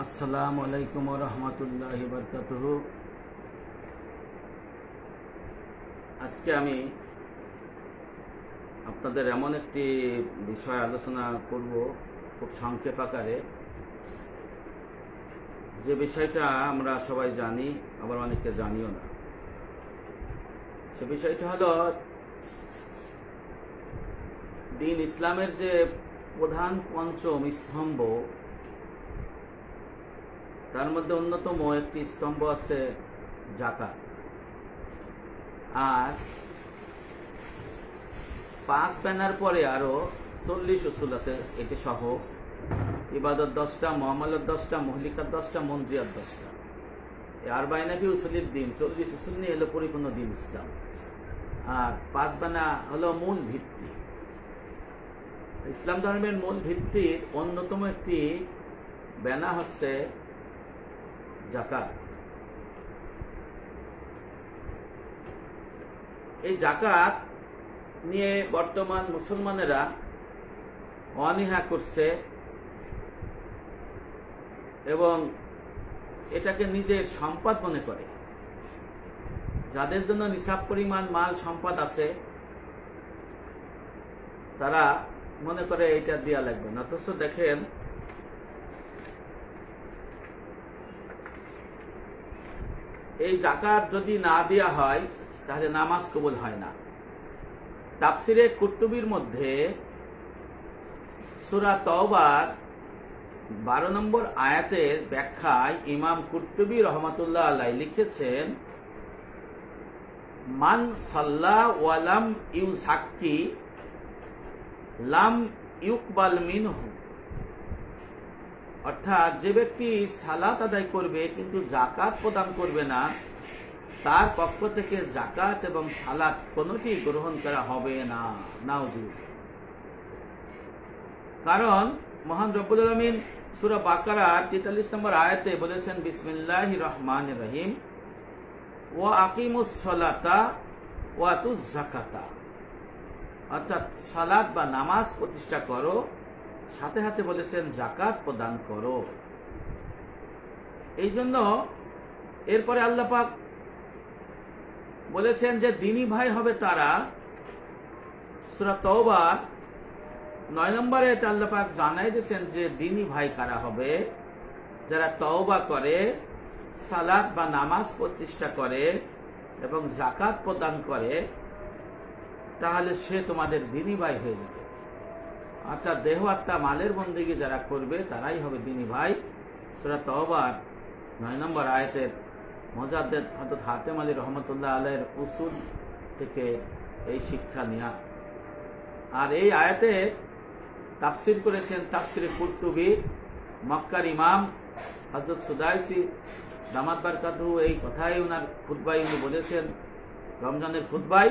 আসসালামু আলাইকুম ওয়া রাহমাতুল্লাহি ওয়া বারাকাতুহু। আজকে আমি আপনাদের এমন একটি বিষয় আলোচনা করব খুব সংক্ষেপ আকারে, যে বিষয়টা আমরা সবাই জানি, আবার অনেকে জানিও না। সে বিষয়টা হলো দ্বীন ইসলামের যে প্রধান পঞ্চম স্তম্ভ, তার মধ্যে অন্যতম একটি স্তম্ভ আছে যাকাত। আর 5 ব্যানার পরে আরো 40 উসুল আছে, এটি সহ ইবাদত 10টা, মুআমালাত 10টা, মুহলিকাত 10টা, মনজিয়াত 10টা। এই আরবাইনাবি উসুলের দিন 40 উসুল নিয়ে এলো পরিপূর্ণ দ্বীন ইসলাম। আর 5 বানা হলো মূল ভিত্তি। ইসলাম ধর্মের মূল ভিত্তির অন্যতম একটি বেনা হচ্ছে যাকাত। এই যাকাত নিয়ে বর্তমান মুসলমানেরা অনীহা করছে এবং এটাকে নিজের সম্পদ মনে করে। যাদের জন্য নিসাব পরিমাণ মাল সম্পদ আছে, তারা মনে করে এটা দেয়া লাগবে না। অথচ দেখেন, এই যাকাত যদি না দেয়া হয় তাহলে নামাজ কবুল হয় না। তাফসিরে কুরতুবির মধ্যে সূরা তাওবার 12 নম্বর আয়াতের ব্যাখ্যায় ইমাম কুরতুবি রহমাতুল্লাহ আলাইহি লিখেছেন, মান সাল্লা ওয়া লাম ইউযাক্কি লাম ইউকবাল মিনহু। অর্থাৎ যে ব্যক্তি সালাত আদায় করবে কিন্তু যাকাত প্রদান করবে না, তার পক্ষ থেকে যাকাত এবং সালাত কোনোটি গ্রহণ করা হবে না। নাউজুবিল্লাহ। কারণ মহান রব্বুল আলামিন সূরা বাকারার 43 নম্বর আয়াতে বলেছেন, বিসমিল্লাহির রহমানির রহিম, ওয়া আকিমুস সালাতা ওয়া আতুজ যাকাতা। অর্থাৎ সালাত বা নামাজ প্রতিষ্ঠা করো, সাথে সাথে বলেছেন যাকাত প্রদান করো। এই জন্য এরপরে আল্লাহ পাক বলেছেন যে দ্বীনী ভাই হবে তারা। সূরা তাওবার 9 নম্বরে আল্লাহ পাক জানাই দিয়েছেন যে দ্বীনী ভাই কারা হবে, যারা তওবা করে, সালাত বা নামাজ প্রতিষ্ঠা করে এবং যাকাত প্রদান করে, তাহলে সে তোমাদের দ্বীনী ভাই হয়ে যাবে। অর্থাৎ দেহ আত্মা মালের বন্দেগী যারা করবে তারাই হবে দ্বীনী ভাই। সূরা তাওবার 9 নম্বর আয়াতের মুজাদ্দিদ হযরত হাতেম আলী রহমাতুল্লাহ আলাইহির উসুল থেকে এই শিক্ষা নেয়া। আর এই আয়াতে তাফসীর করেছেন তাফসিরে কুরতুবী, মক্কার ইমাম হযরত সুদাইসি দামাত বারকাতুহু। এই কথাই ওনার খুতবায় উনি বলেছেন, রমজানের খুতবায়,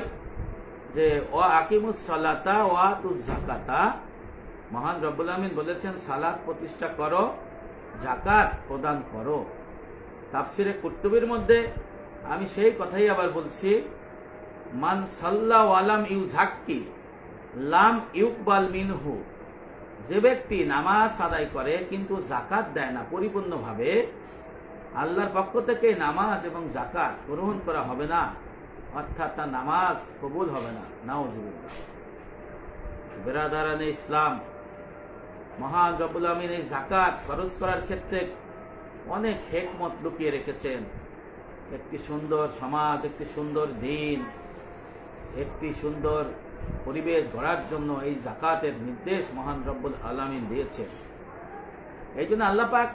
যে ওয়া আকিমুস সালাতা ওয়া আতুজ যাকাতা। মহান রব্বুল আমিন বলেছেন সালাত প্রতিষ্ঠা করো, যাকাত প্রদান করো। তাফসিরে কুরতুবীর মধ্যে আমি সেই কথাই আবার বলছি, মান সাল্লা ওয়া লাম ইউযাক্কি লাম ইউকবাল মিনহু। যে ব্যক্তি নামাজ আদায় করে কিন্তু যাকাত দেয় না পরিপূর্ণভাবে, আল্লাহর পক্ষ থেকে নামাজ এবং যাকাত গ্রহণ করা হবে না, অর্থাৎ তার নামাজ কবুল হবে না। নাউজুবিল্লাহ। বিরাদারানে ইসলাম, মহান রব্বুল আমিন এই যাকাত ফরজ করার ক্ষেত্রে অনেক হিকমত লুকিয়ে রেখেছেন। একটি সুন্দর সমাজ, একটি সুন্দর দিন, একটি সুন্দর পরিবেশ গড়ার জন্য এই যাকাতের নির্দেশ মহান রব্বুল আলামিন দিয়েছেন। এই জন্য আল্লাহ পাক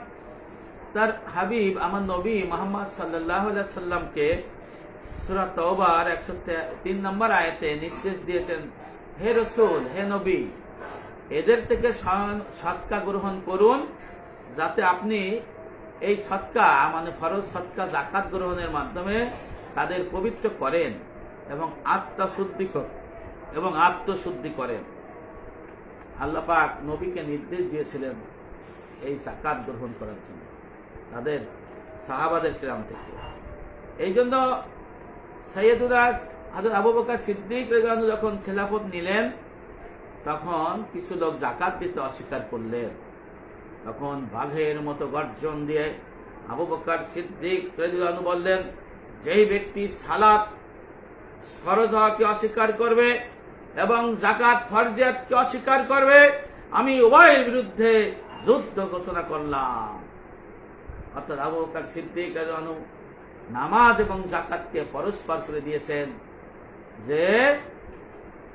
তার হাবিব আমার নবী মুহাম্মদ সাল্লাল্লাহু আলাইহি সাল্লামকে সূরা তাওবার 103 নম্বর আয়াতে নির্দেশ দিয়েছেন, হে রাসূল, হে নবী, এদের থেকে সদকা গ্রহণ করুন, যাতে আপনি এই সদকা মানে ফরজ সদকা যাকাত গ্রহণের মাধ্যমে তাদের পবিত্র করেন এবং আত্মশুদ্ধি করেন। আল্লাহ পাক নবীকে নির্দেশ দিয়েছিলেন এই যাকাত গ্রহণ করার জন্য তাদের সাহাবাদের কিরাম থেকে। এই জন্য সাইয়্যিদুনা হযরত আবু বকর সিদ্দিক রাদিয়াল্লাহু আনহু যখন খেলাফত নিলেন, তখন কিছু লোক যাকাত দিতে অস্বীকার করলেন। তখন বাঘের মতো গর্জন দিয়ে আবু বকর সিদ্দিক রাদিয়াল্লাহু আনহু বললেন, যেই ব্যক্তি সালাত ফরজ হওয়াকে অস্বীকার করবে এবং যাকাত ফরজিয়াতকে অস্বীকার করবে, আমি উভয়ের বিরুদ্ধে যুদ্ধ ঘোষণা করলাম। অর্থাৎ আবু বকর সিদ্দিক রাদিয়াল্লাহু আনহু নামাজ এবং যাকাতকে পরস্পর করে দিয়েছেন,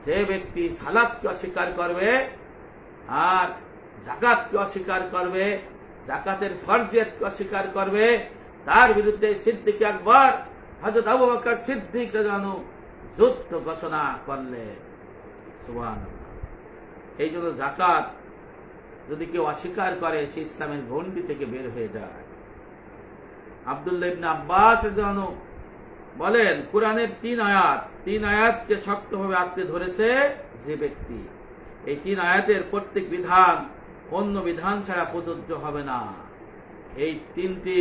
যে ব্যক্তি সালাতকে অস্বীকার করবে আর যাকাতকে অস্বীকার করবে, যাকাতের ফরজিয়াতকে অস্বীকার করবে, তার বিরুদ্ধে সিদ্দিক আকবর হযরত আবু বকর সিদ্দিক রাদিয়াল্লাহু আনহু যুদ্ধ ঘোষণা করলেন। সুবহানাল্লাহ। এই জন্য যাকাত যদি কেউ অস্বীকার করে, সে ইসলামের গণ্ডি থেকে বের হয়ে যায়। আব্দুল্লাহ ইবনে আব্বাস রাদিয়াল্লাহু আনহু বলেন, কোরআনের তিন আয়াতকে শক্তভাবে আঁকড়ে ধরেছে যে ব্যক্তি, এই 3 আয়াতের প্রত্যেক বিধান অন্য বিধান ছাড়া প্রযোজ্য হবে না। এই 3টি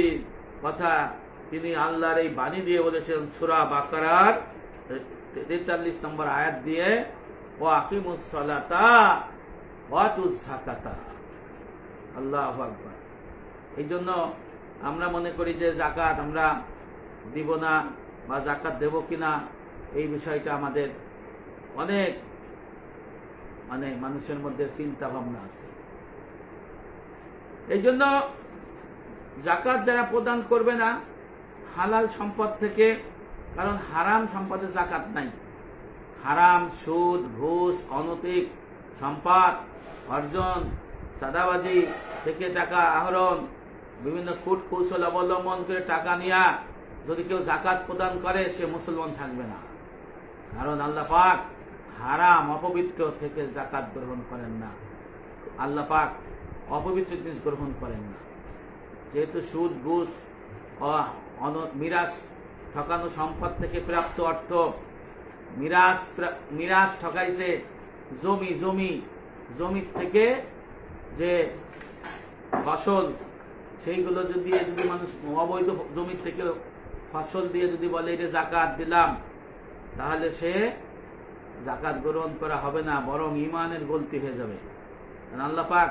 কথা তিনি আল্লাহর এই বাণী দিয়ে বলেছেন সূরা বাকারার 43 নম্বর আয়াত দিয়ে, ওয়া আকিমুস সালাতা ওয়া আতুজ যাকাতা। আল্লাহু আকবার। এই জন্য আমরা মনে করি যে যাকাত আমরা দিব না বা যাকাত দেব কিনা, এই বিষয়টা আমাদের অনেক মানুষের মধ্যে চিন্তা ভাবনা আছে। এই জন্য যাকাত যারা প্রদান করবে না হালাল সম্পদ থেকে, কারণ হারাম সম্পদে যাকাত নাই। হারাম, সুদ, ঘুষ, অনৈতিক সম্পদ অর্জন, চাঁদাবাজি থেকে টাকা আহরণ, বিভিন্ন কূট কৌশল অবলম্বন করে টাকা নিয়ে যদি কেউ যাকাত প্রদান করে, সে মুসলমান থাকবে না। কারণ আল্লাহ পাক হারাম অপবিত্র থেকে যাকাত গ্রহণ করেন না। আল্লাহ পাক অপবিত্র জিনিস গ্রহণ করেন না। যেহেতু সুদ, ঘুষ, মিরাস, ঠকানো সম্পদ থেকে প্রাপ্ত অর্থ, মিরাস ঠকাইছে, জমি থেকে যে ফসল, সেইগুলো যদি মানুষ অবৈধ জমি থেকে ফসল দিয়ে যদি বলে এটা যাকাত দিলাম, তাহলে সে যাকাত গ্রহণ করা হবে না, বরং ঈমানের গলতি হয়ে যাবে। আল্লাহ পাক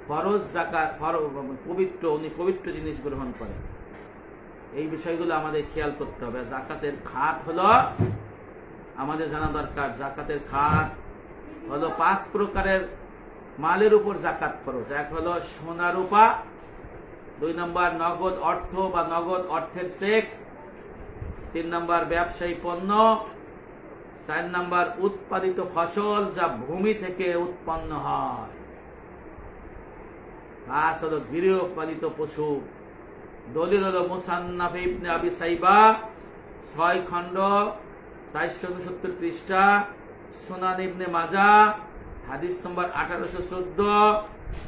ফরজ যাকাত, পবিত্র, উনি পবিত্র জিনিস গ্রহণ করেন। এই বিষয়গুলো আমাদের খেয়াল করতে হবে। যাকাতের খাত হলো, আমাদের জানা দরকার, যাকাতের খাত হলো 5 প্রকারের মালের উপর যাকাত খরচ। এক হলো সোনা রূপা, 2 নম্বর নগদ অর্থ বা নগদ অর্থের চেক, 3 নম্বর ব্যবসায়ী পণ্য, 4 নম্বর উৎপাদিত ফসল যা ভূমি থেকে উৎপন্ন হয়, 5 হলো গৃহপালিত পশু। দলিল হলো মুসান্নাফ ইবনে আবি সাইবা 6 খণ্ড 469 পৃষ্ঠা, সুনান ইবনে মাজাহ হাদিস নম্বর 1814,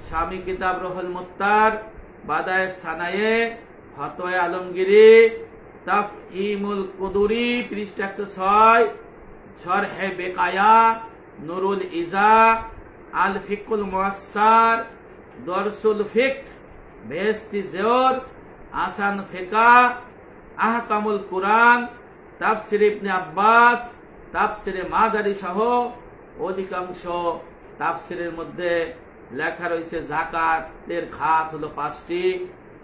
স্বামী কিতাব রহুল মুত্তার, বাদায়ে সানায়ে, ফতোয়া আলমগীরি, তাফহিমুল কুদুরি পৃষ্ঠা 106, শরহে বেকায়া, নুরুল ইজা, আল ফিকুল মুয়াসসার, দরসুল ফিক, বেহেশতি জোর, আসান ফিকা, আহকামুল কুরআন, তাফসির ইবনে আব্বাস, তাফসিরে মাজারি সহ অধিকাংশ তাফসিরের মধ্যে লেখা রয়েছে যাকাতের খাত হলো 5টি।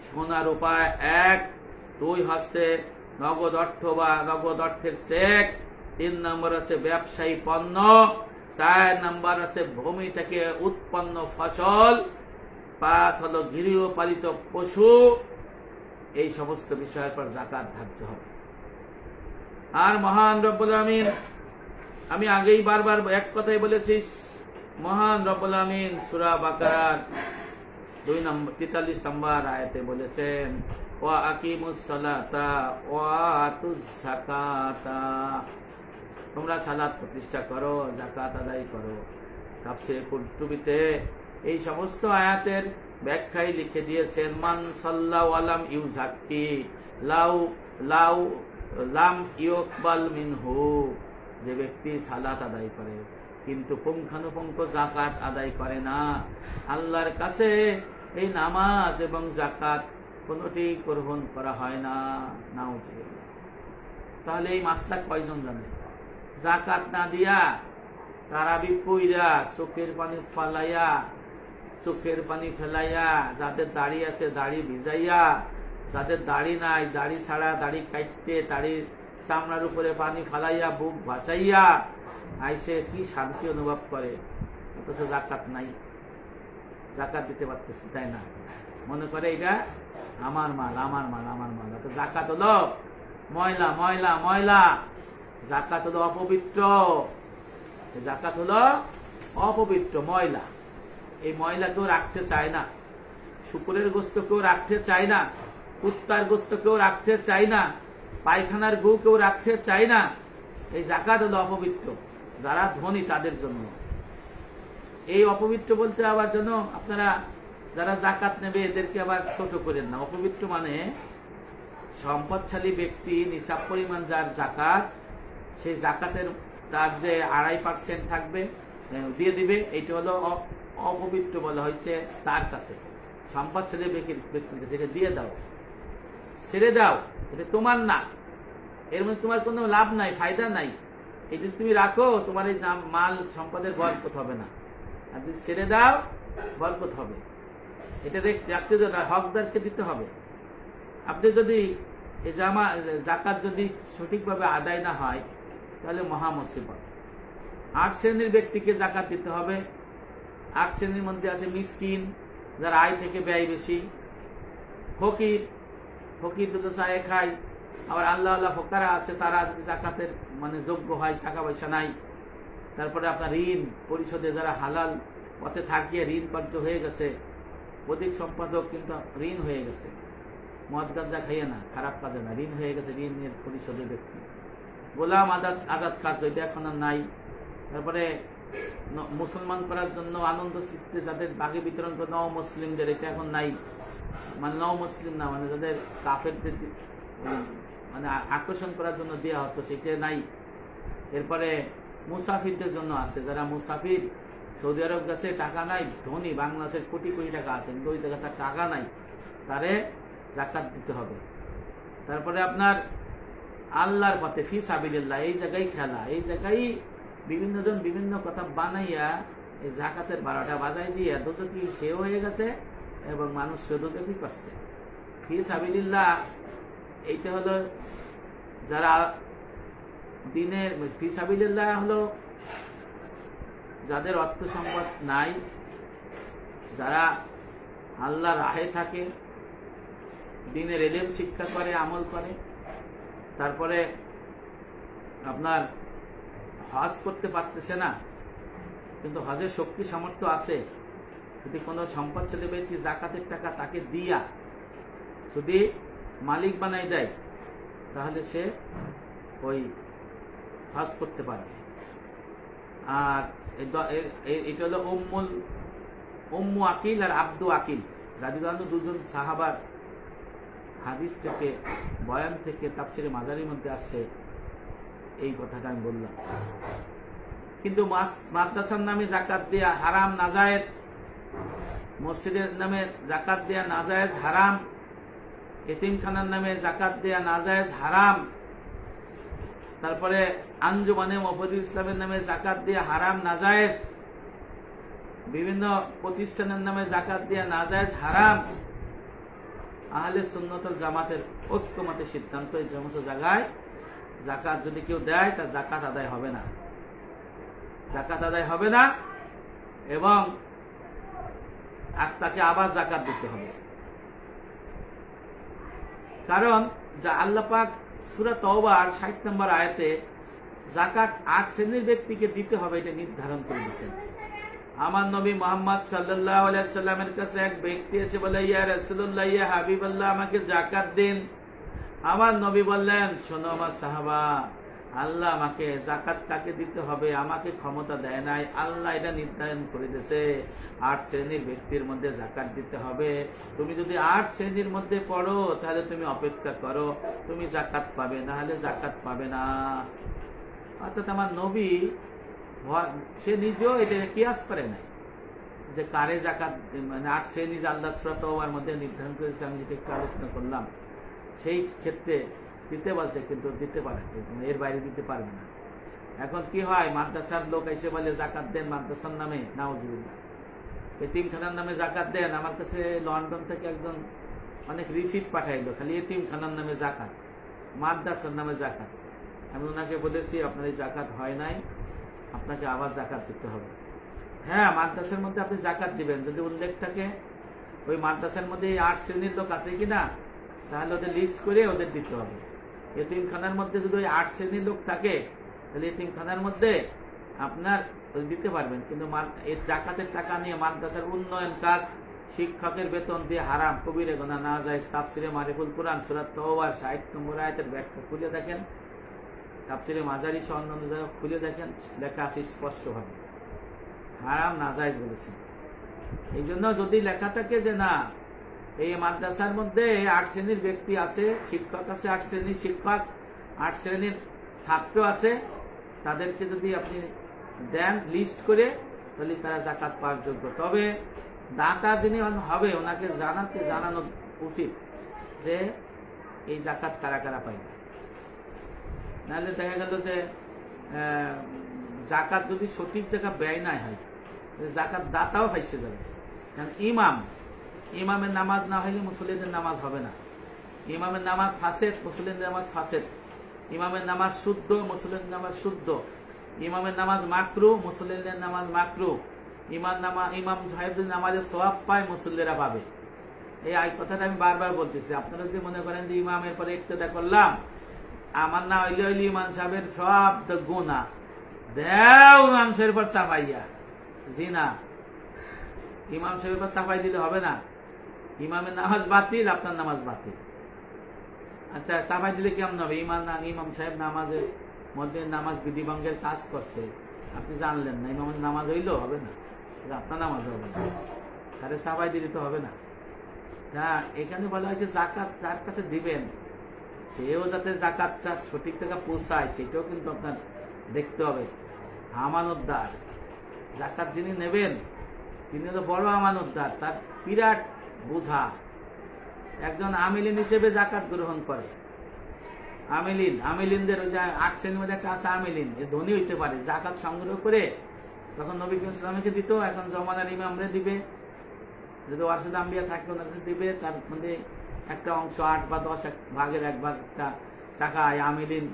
সোনার উপায় 1, 2 হচ্ছে নগদ অর্থ বা নগদ অর্থের চেক, 3 নম্বর আছে ব্যবসায়ী পণ্য, 4 নম্বর আছে ভূমি থেকে উৎপন্ন ফসল, 5 হলো গৃহপালিত পশু। এই সমস্ত বিষয়ের পর যাকাত ধার্য হবে। আর মহান রব্বুল আমিন, আমি আগেই বারবার এক কথাই বলেছি, মহান রব্বুল আমিন সূরা বাকারার 43 নম্বর আয়াতে বলেছেন, ওয়া আকিমুস সালাতা ওয়া আতুজ যাকাতা, তোমরা সালাত প্রতিষ্ঠা করো, যাকাত আদায় করো। তাফসীরে কুরতুবীতে এই সমস্ত আয়াতের ব্যাখ্যায় লিখে দিয়েছেন, মান সাল্লা ওয়া লাম ইউযাক্কি লাম ইউকবাল মিনহু, যে ব্যক্তি সালাত আদায় করে কিন্তু পুঙ্খানুপুঙ্খ যাকাত আদায় করে না, আল্লাহর কাছে এই নামাজ এবং যাকাত কোনটি গ্রহণ করা হয় না। নাউজুবিল্লাহ। তাহলে এই মাসলা কয়জন জানে? যাকাত না দিয়া, তারাবি পইরা, চোখের পানি ফালাইয়া, চোখের পানি ফেলাইয়া, যাদের দাড়ি আছে দাড়ি ভিজাইয়া, যাদের দাড়ি নাই দাড়ি ছাড়া দাড়ি কাটতে দাড়ির চামড়ার উপরে পানি ফালাইয়া বুক ভাসাইয়া আইসে কি শান্তি অনুভব করে। অথচ জাকাত নাই, জাকাত দিতে পারতেছে, তাই না? মনে করে এটা আমার মাল, আমার মাল, আমার মাল। তো জাকাত হলো ময়লা, ময়লা, ময়লা। জাকাত হলো অপবিত্র, জাকাত হলো অপবিত্র, ময়লা। এই ময়লা কেউ রাখতে চায় না। শুকুরের গোস্ত কেউ রাখতে চায় না, কুত্তার গোস্ত কেউ রাখতে চায় না, পায়খানার গু কেউ রাখতে চায় না। এই জাকাত হলো অপবিত্র, যারা ধনী তাদের জন্য। এই অপবিত্র বলতে আবার জন্য আপনারা যারা জাকাত নেবে এদেরকে আবার ছোট করেন না। অপবিত্র মানে সম্পদশালী ব্যক্তি নিসাব পরিমাণ যার জাকাত, সেই জাকাতের তার যে 2.5% থাকবে দিয়ে দিবে, এইটা হলো অপবিত্র বলা হয়েছে তার কাছে। সম্পদশালী ব্যক্তির কাছে এটা দিয়ে দাও, ছেড়ে দাও, এটা তোমার না, এর মধ্যে তোমার কোনো লাভ নাই, ফায়দা নাই। এই যদি তুমি রাখো তোমার এই মাল সম্পদের বরকত হবে না, আর যদি ছেড়ে দাও বরকত হবে। এটা রাখতে হকদারকে দিতে হবে। আপনি যদি এই জাকাত যদি সঠিকভাবে আদায় না হয় তাহলে মহা মুসিবত। 8 শ্রেণীর ব্যক্তিকে জাকাত দিতে হবে। 8 শ্রেণীর মধ্যে আছে মিসকিন, যার আয় থেকে ব্যয় বেশি, ফকির, ফকির শুধু চায়ে খায়। আবার আল্লাহ আল্লাহ ফকারা আছে, তারা যদি জাকাতের মানে যোগ্য হয়, টাকা পয়সা নাই। তারপরে আপনার ঋণ পরিশোধে যারা হালাল পথে থাকিয়ে ঋণ কার্য হয়ে গেছে, অধিক সম্পাদক কিন্তু ঋণ হয়ে গেছে, মদ গাঁজা খাইয়ে না, খারাপ কাজে না, ঋণ হয়ে গেছে, ঋণের পরিশোধের ব্যক্তি। গোলাম আজাদ কাজ এটা এখন আর নাই। তারপরে মুসলমান করার জন্য আনন্দ চিত্তে যাদের বাকি বিতরণ করে নও মুসলিমদের, এটা এখন নাই। মানে নও মুসলিম না, মানে যাদের কাফেরদের মানে আকর্ষণ করার জন্য দেওয়া হতো, সেটা নাই। এরপরে মুসাফিরদের জন্য আছে, যারা মুসাফির সৌদি আরব গেছে, টাকা নাই, ধনী, বাংলাদেশের কোটি কোটি টাকা আছে কিন্তু ওই জায়গাটা টাকা নাই, তারে জাকাত দিতে হবে। তারপরে আপনার আল্লাহর পথে ফি সাবিলিল্লাহ, এই জায়গায় খেলা, এই জায়গায় বিভিন্ন জন বিভিন্ন কথা বানাইয়া এই জাকাতের 12টা বাজাই দিয়ে দোষী সেও হয়ে গেছে এবং মানুষ সদুপযোগী করছে। ফি সাবিলিল্লাহ এইটা হলো যারা দিনের, ফি সাবিলিল্লাহ হলো যাদের অর্থ সম্পদ নাই, যারা আল্লাহর রাহে থাকে, দিনের ইলম শিক্ষা করে, আমল করে। তারপরে আপনার হজ করতে পারতেছে না কিন্তু হজের শক্তি সামর্থ্য আছে, যদি কোনো সম্পদশালী ব্যক্তি জাকাতের টাকা তাকে দিয়া যদি মালিক বানাই দেয় তাহলে সে ওই হজ করতে পারবে। আর এটা হলো উম্মু আকিল আর আব্দু আকিল রাদিয়াল্লাহু, দুজন সাহাবার হাদিস থেকে, বয়ান থেকে, তাফসিরে মাজারির মধ্যে আসছে এই কথাটা আমি বললাম। কিন্তু মাদ্রাসার নামে জাকাত দেয়া হারাম, নাজায়েজ। মসজিদের নামে জাকাত দেয়া নাজায়েজ, হারাম। এতিমখানার নামে জাকাত দেয়া নাজায়েজ, হারাম। তারপরে আঞ্জুমানে মুফাদ্দিল ইসলামের নামে জাকাত দেয়া হারাম, নাজায়েজ। বিভিন্ন প্রতিষ্ঠানের নামে জাকাত দেয়া নাজায়েজ, হারাম। আহলে সুন্নাত ওয়াল জামাতের ঐক্যমতে সিদ্ধান্ত, এই সমস্ত জায়গায় জাকাত যদি কেউ দেয় তার জাকাত আদায় হবে না, জাকাত আদায় হবে না এবং তাকে আবার জাকাত দিতে হবে। কারণ যা আল্লাহ পাক সূরা তাওবার 60 নম্বর আয়াতে জাকাত 8 শ্রেণীর ব্যক্তিকে দিতে হবে এটা নির্ধারণ করে দিয়েছেন। আমার নবী মুহাম্মদ সাল্লাল্লাহু আলাইহি সাল্লামের কাছে এক ব্যক্তি এসে বলে, ইয়া রাসূলুল্লাহ, ইয়া হাবিবাল্লাহ, আমাকে জাকাত দিন। আমার নবী বললেন, শোনো আমার সাহাবা, আল্লাহ আমাকে জাকাত কাকে দিতে হবে আমাকে ক্ষমতা দেয় নাই, আল্লাহ এটা নির্ধারণ করে দিয়েছে 8 শ্রেণীর ব্যক্তির মধ্যে জাকাত দিতে হবে। তুমি যদি 8 শ্রেণীর মধ্যে পড়ো তাহলে তুমি অপেক্ষা করো, তুমি জাকাত পাবে, না হলে জাকাত পাবে না। অর্থাৎ আমার নবী সে নিজেও এটা কিয়াস করে নাই যে কারে জাকাত, মানে 8 শ্রেণী আল্লাহ সূরা তাওবার মধ্যে নির্ধারণ করেছে, আমি যেটা একটু আলোচনা করলাম, সেই ক্ষেত্রে দিতে বলছে কিন্তু দিতে পারে, এর বাইরে দিতে পারবে না। এখন কি হয়, মাদ্রাসার লোক এসে বলে জাকাত দেন মাদ্রাসার নামে, নাউজুবিল্লাহ। তো এতিমখানার নামে জাকাত দেন। আমার কাছে লন্ডন থেকে একজন অনেক রিসিপ্ট পাঠাইলো, খালি এতিমখানার নামে জাকাত, মাদ্রাসার নামে জাকাত। আমি ওনাকে বলেছি আপনার এই জাকাত হয় নাই, আপনাকে আবার জাকাত দিতে হবে। হ্যাঁ, মাদ্রাসার মধ্যে আপনি জাকাত দিবেন যদি উল্লেখ থাকে। ওই মাদ্রাসার মধ্যে 8 শ্রেণীর লোক আছে কিনা, তাহলে ওদের লিস্ট করে ওদের দিতে হবে। এতিমখানার মধ্যে যদি ওই 8 শ্রেণীর লোক থাকে, তাহলে এতিমখানার মধ্যে আপনার দিতে পারবেন। কিন্তু এই জাকাতের টাকা নিয়ে মাদ্রাসার উন্নয়ন কাজ, শিক্ষকের বেতন দিয়ে হারাম, কবিরে গোনা না যায়। তাফসিরে মারিফুল কুরআন সূরা তাওবার 60 নম্বর আয়াতের ব্যাখ্যা খুলে দেখেন, তাফসিরে মাজারি সহ অন্যান্য জায়গা খুলে দেখেন, লেখা আছে স্পষ্টভাবে হারাম নাজায়েজ বলেছেন। এই জন্য যদি লেখা থাকে যে না, এই মাদ্রাসার মধ্যে 8 শ্রেণীর ব্যক্তি আছে, শিক্ষক আছে 8 শ্রেণীর শিক্ষক, 8 শ্রেণীর ছাত্র আছে, তাদেরকে যদি আপনি দেন লিস্ট করে, তাহলে তারা জাকাত পাওয়ার যোগ্য। তবে দাতা যিনি হবে ওনাকে জানানো উচিত যে এই জাকাত কারা কারা পাইবে। নাহলে দেখা গেল যে জাকাত যদি সঠিক জায়গা ব্যয় না হয়, জাকাত দাতাও ফাইসে যাবে। কারণ ইমামের নামাজ না হইলে মুসল্লিদের নামাজ হবে না। ইমামের নামাজ ফাসেদ, মুসল্লিদের নামাজ ফাসেদ। ইমামের নামাজ শুদ্ধ, মুসল্লিদের নামাজ শুদ্ধ। ইমামের নামাজ মাকরু, মুসল্লিদের নামাজ মাকরু। ইমাম সাহেব যদি নামাজের সওয়াব পায়, মুসল্লিরা পাবে। এই কথাটা আমি বারবার বলতেছি। আপনারা যদি মনে করেন যে ইমামের পরে ইক্তেদা করলাম, আমার না হইলে ইমাম সাহেবের সব গুনাহ দেও ইমাম সাহেবের পর সাফাইয়া, জি না, ইমাম সাহেবের পর সাফাই দিলে হবে না। ইমামের নামাজ বাতিল, আপনার নামাজ বাতিল। আচ্ছা, সাফাই দিলে কেমন হবে? ইমাম সাহেব নামাজের মধ্যে নামাজ বিধিভঙ্গের কাজ করছে, আপনি জানলেন না, ইমামের নামাজ হইলেও হবে না, আপনার নামাজ হবে না, তাহলে সাফাই দিলে তো হবে না। হ্যাঁ, এখানে বলা হয়েছে জাকাত তার কাছে দিবেন, সেও যাতে জাকাতটা সঠিক টাকা পৌঁছায়, সেটাও কিন্তু আপনার দেখতে হবে। আমানতদার, জাকাত যিনি নেবেন তিনি তো বড় আমানতদার, তার বিরাট বোঝা। একজন আমিলিন হিসেবে জাকাত গ্রহণ করে। আমিলিনদের ওই যে 8 শ্রেণীর মধ্যে একটা আছে আমিলিন, এ ধনী হইতে পারে, জাকাত সংগ্রহ করে তখন নবী করিম সাল্লাল্লাহু আলাইহি ওয়াসাল্লামকে দিত, এখন জমানার ইমামরে দিবে, যদি ওয়ারসুল আম্বিয়া থাকে ওনার কাছে দিবে। তার মধ্যে একটা অংশ 8 বা 10 ভাগের 1 ভাগ টাকা আমিলিন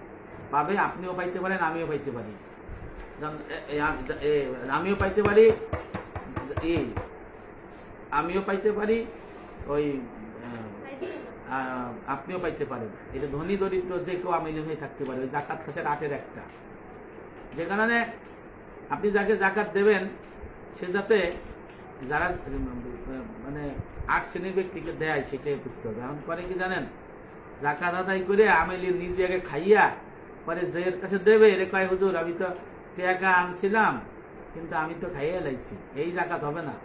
পাবে। আপনিও পাইতে পারেন, আমিও পাইতে পারি, ওই আপনিও পাইতে পারেন। এটা ধনী দরিদ্র যে কেউ আমিলিন হয়ে থাকতে পারে। ওই জাকাত খাতের 8-এর একটা, যে কারণে আপনি যাকে জাকাত দেবেন সে যাতে যারা মানে 8 শ্রেণীর ব্যক্তিকে দেয় সেটাই বুঝতে হবে। এখন পরে কি জানেন, জাকাত আদায় করে আমিলিন নিজে আগে খাইয়া পরে যে কাছে দেবে, এর কয় হুজুর আমি তো টাকা আনছিলাম কিন্তু আমি তো খাইয়ে লাইছি, এই জাকাত হবে না।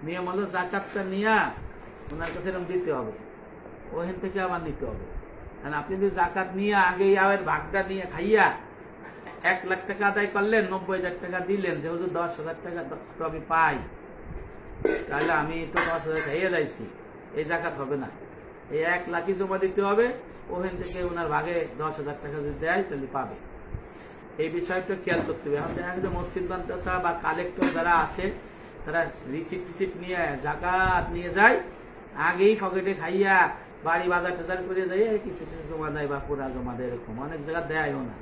নিয়ম হলো জাকাতটা নিয়ে ওনার কাছে এরকম দিতে হবে, ওখান থেকে আবার নিতে হবে। কারণ আপনি যদি জাকাত নিয়ে আগে আবার ভাগটা নিয়ে খাইয়া 1 লাখ টাকা আদায় করলেন, 90,000 টাকা দিলেন, যে হুজুর 10,000 টাকা তো আমি পাই, তাহলে আমি তো 10,000 খাইয়ে লাইছি, এই জাকাত হবে না। এই 1 লাখই জমা দিতে হবে, ওখান থেকে ওনার ভাগে 10,000 টাকা যদি দেয় তাহলে পাবে। এই বিষয়টা খেয়াল করতে হবে। এখন দেখা গেছে মসজিদ মাদ্রাসা বা কালেক্টর যারা আসে, তারা রিসিপ্ট নিয়ে জাকাত নিয়ে যায়, আগেই পকেটে খাইয়া বাড়ি বাজার টাজার করে দেয়, কিছু কিছু জমা দেয় বা পুরা জমা দেয়, এরকম অনেক জায়গা দেয়ও না।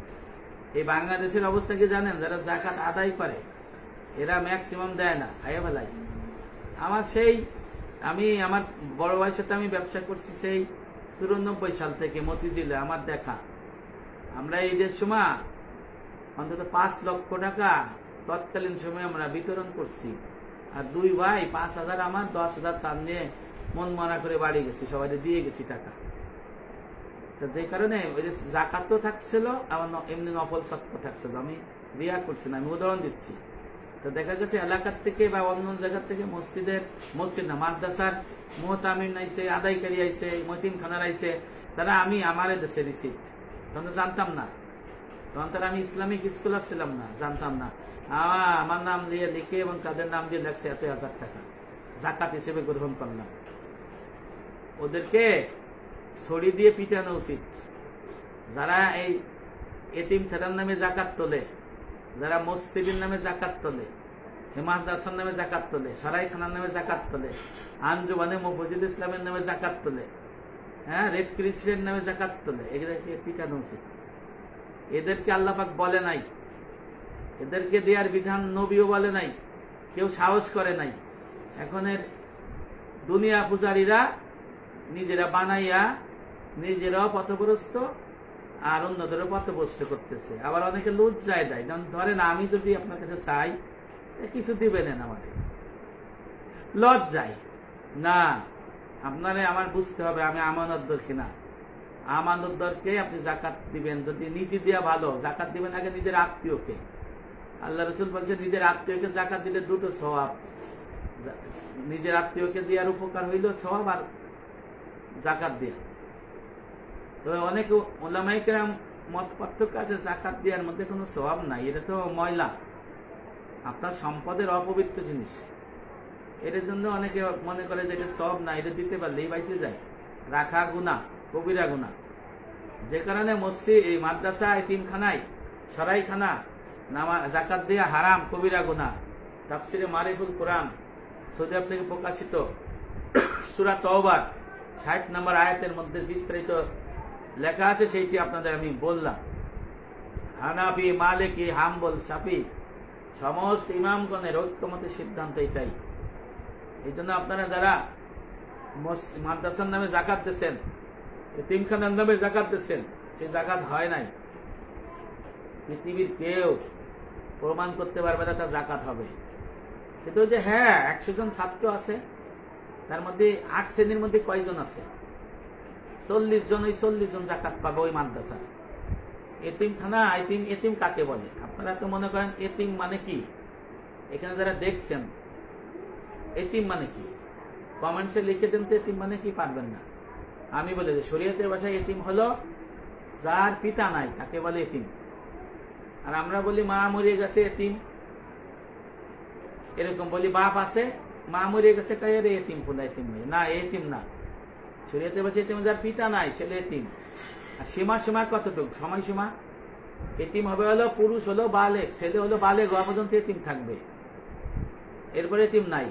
এই বাংলাদেশের অবস্থা কি জানেন, যারা জাকাত আদায় করে এরা ম্যাক্সিমাম দেয় না, খাইয়া ফেলায়। আমি আমার বড় ভাইয়ের সাথে আমি ব্যবসা করছি সেই 94 সাল থেকে মতিঝিলে, আমার দেখা। আমরা ঈদের সময় অন্তত 5 লক্ষ টাকা তৎকালীন সময় আমরা বিতরণ করছি। আর 2 ভাই 5,000 আমার, 10,000 তার নিয়ে মন মনা করে বাড়ি গেছি, সবাই দিয়ে গেছি টাকা। তো যে কারণে ওই যে জাকাত তো থাকছিল, আমার এমনি নফল সৎকা থাকছিল, আমি রিয়া করছি না, আমি উদাহরণ দিচ্ছি। তো দেখা গেছে এলাকার থেকে বা অন্য জায়গার থেকে মসজিদ না মাদ্রাসার মুহতামিম আইছে, আদায়কারী আইছে, মতিমখানার আইছে, তারা আমার দেশে রিসিপ্ট, তখন তো জানতাম না, তখন তারা আমি ইসলামিক স্কুল আসছিলাম না, জানতাম না। আমার নাম দিয়ে লিখে এবং তাদের নাম দিয়ে লেখছে 1,000 টাকা জাকাত হিসেবে গ্রহণ করলাম। ওদেরকে ছড়ি দিয়ে পিটানো উচিত। যারা এই এতিম খেলার নামে জাকাত তোলে, যারা মসজিদের নামে জাকাত তোলে, হেমাদ হাসান নামে জাকাত তোলে, সারাই খানার নামে জাকাত তোলে, আঞ্জুমানে মুফাজ্জল ইসলামের নামে জাকাত তোলে, হ্যাঁ, রেড ক্রিসেন্টের নামে জাকাত তোলে। এদেরকে পিটানো উচিত। এদেরকে আল্লাহ পাক বলে নাই, এদেরকে দেওয়ার বিধান নবীও বলে নাই, কেউ সাহস করে নাই। এখন এর দুনিয়া পূজারীরা নিজেরা বানাইয়া নিজেরাও পথভ্রষ্ট আর অন্যদেরও পথভ্রষ্ট করতেছে। আবার অনেকে লজ্জায় দেয়, যেমন ধরেন আমি যদি আপনার কাছে চাই কিছু দিবেন আমাকে, লজ্জায় না। আপনারে আমার বুঝতে হবে আমি আমানতদার কিনা। আমানতদারকে আপনি জাকাত দিবেন, যদি নিজে দেওয়া ভালো, জাকাত দিবেন আগে নিজের আত্মীয়কে। আল্লাহ রসুল বলছে নিজের আত্মীয়কে জাকাত দিলে দুটো সওয়াব, নিজের আত্মীয়কে দেওয়ার উপকার হইল সওয়াব, আর জাকাত দেয়া। তবে অনেক ওলামায়ে কেরাম মত পার্থক্য আছে, জাকাত দেওয়ার মধ্যে কোনো সওয়াব নাই, এটা তো ময়লা, আপনার সম্পদের অপবিত্র জিনিস। এর জন্য অনেকে মনে করে যে এটা সওয়াব না, এটা দিতে পারলেই বাইসে যায়, রাখা গুনাহ, কবিরা গুনাহ। যে কারণে মসজিদ, মাদ্রাসা, এতিমখানায়, সরাইখানা জাকাত দেয়া হারাম, কবিরা গুনাহ। তাফসিরে মারিফুল কোরআন সৌদি আরব থেকে প্রকাশিত সূরা তাওবার 60 নম্বর আয়াতের মধ্যে বিস্তারিত লেখা আছে, সেইটি আপনাদের আমি বললাম। হানাফি, মালিকি, হাম্বল, শাফি সমস্ত ইমামগণের ঐক্যমতের সিদ্ধান্ত এটাই। এই জন্য আপনারা যারা মাদ্রাসার নামে জাকাত দিচ্ছেন, এতিমখানার নামে জাকাত দিচ্ছেন, সেই জাকাত হয় নাই। পৃথিবীর কেউ প্রমাণ করতে পারবে না তার জাকাত হবে। কিন্তু যে হ্যাঁ 100 জন ছাত্র আছে, তার মধ্যে 8 শ্রেণীর মধ্যে কয়জন আছে? 40 জন। ওই 40 জন জাকাত পাবে ওই মাদ্রাসা। এতিমখানা, এতিম কাকে বলে? আপনারা তো মনে করেন এতিম মানে কি? এখানে যারা দেখছেন এতিম মানে কি কমেন্টসে লিখে দেন তো, এতিম মানে কি পারবেন না। আমি বলে যে শরীয়তের ভাষায় এতিম হলো যার পিতা নাই, তাকে বলে এতিম। আর আমরা বলি মা মরিয়ে গেছে এতিম, এরকম বলি। বাপ আছে, মা মরিয়ে গেছে, তাই রে এতিম বলে এতিম না, এতিম না। শরীয়তের ভাষায় এতিম যার পিতা নাই, সেটা এতিম। আর সীমা কতটুকু সময়সীমা? এতিম হবে হলো পুরুষ হলো বালেগ, ছেলে হলো বালেগ হওয়া পর্যন্ত এতিম থাকবে, এরপরে এতিম নাই।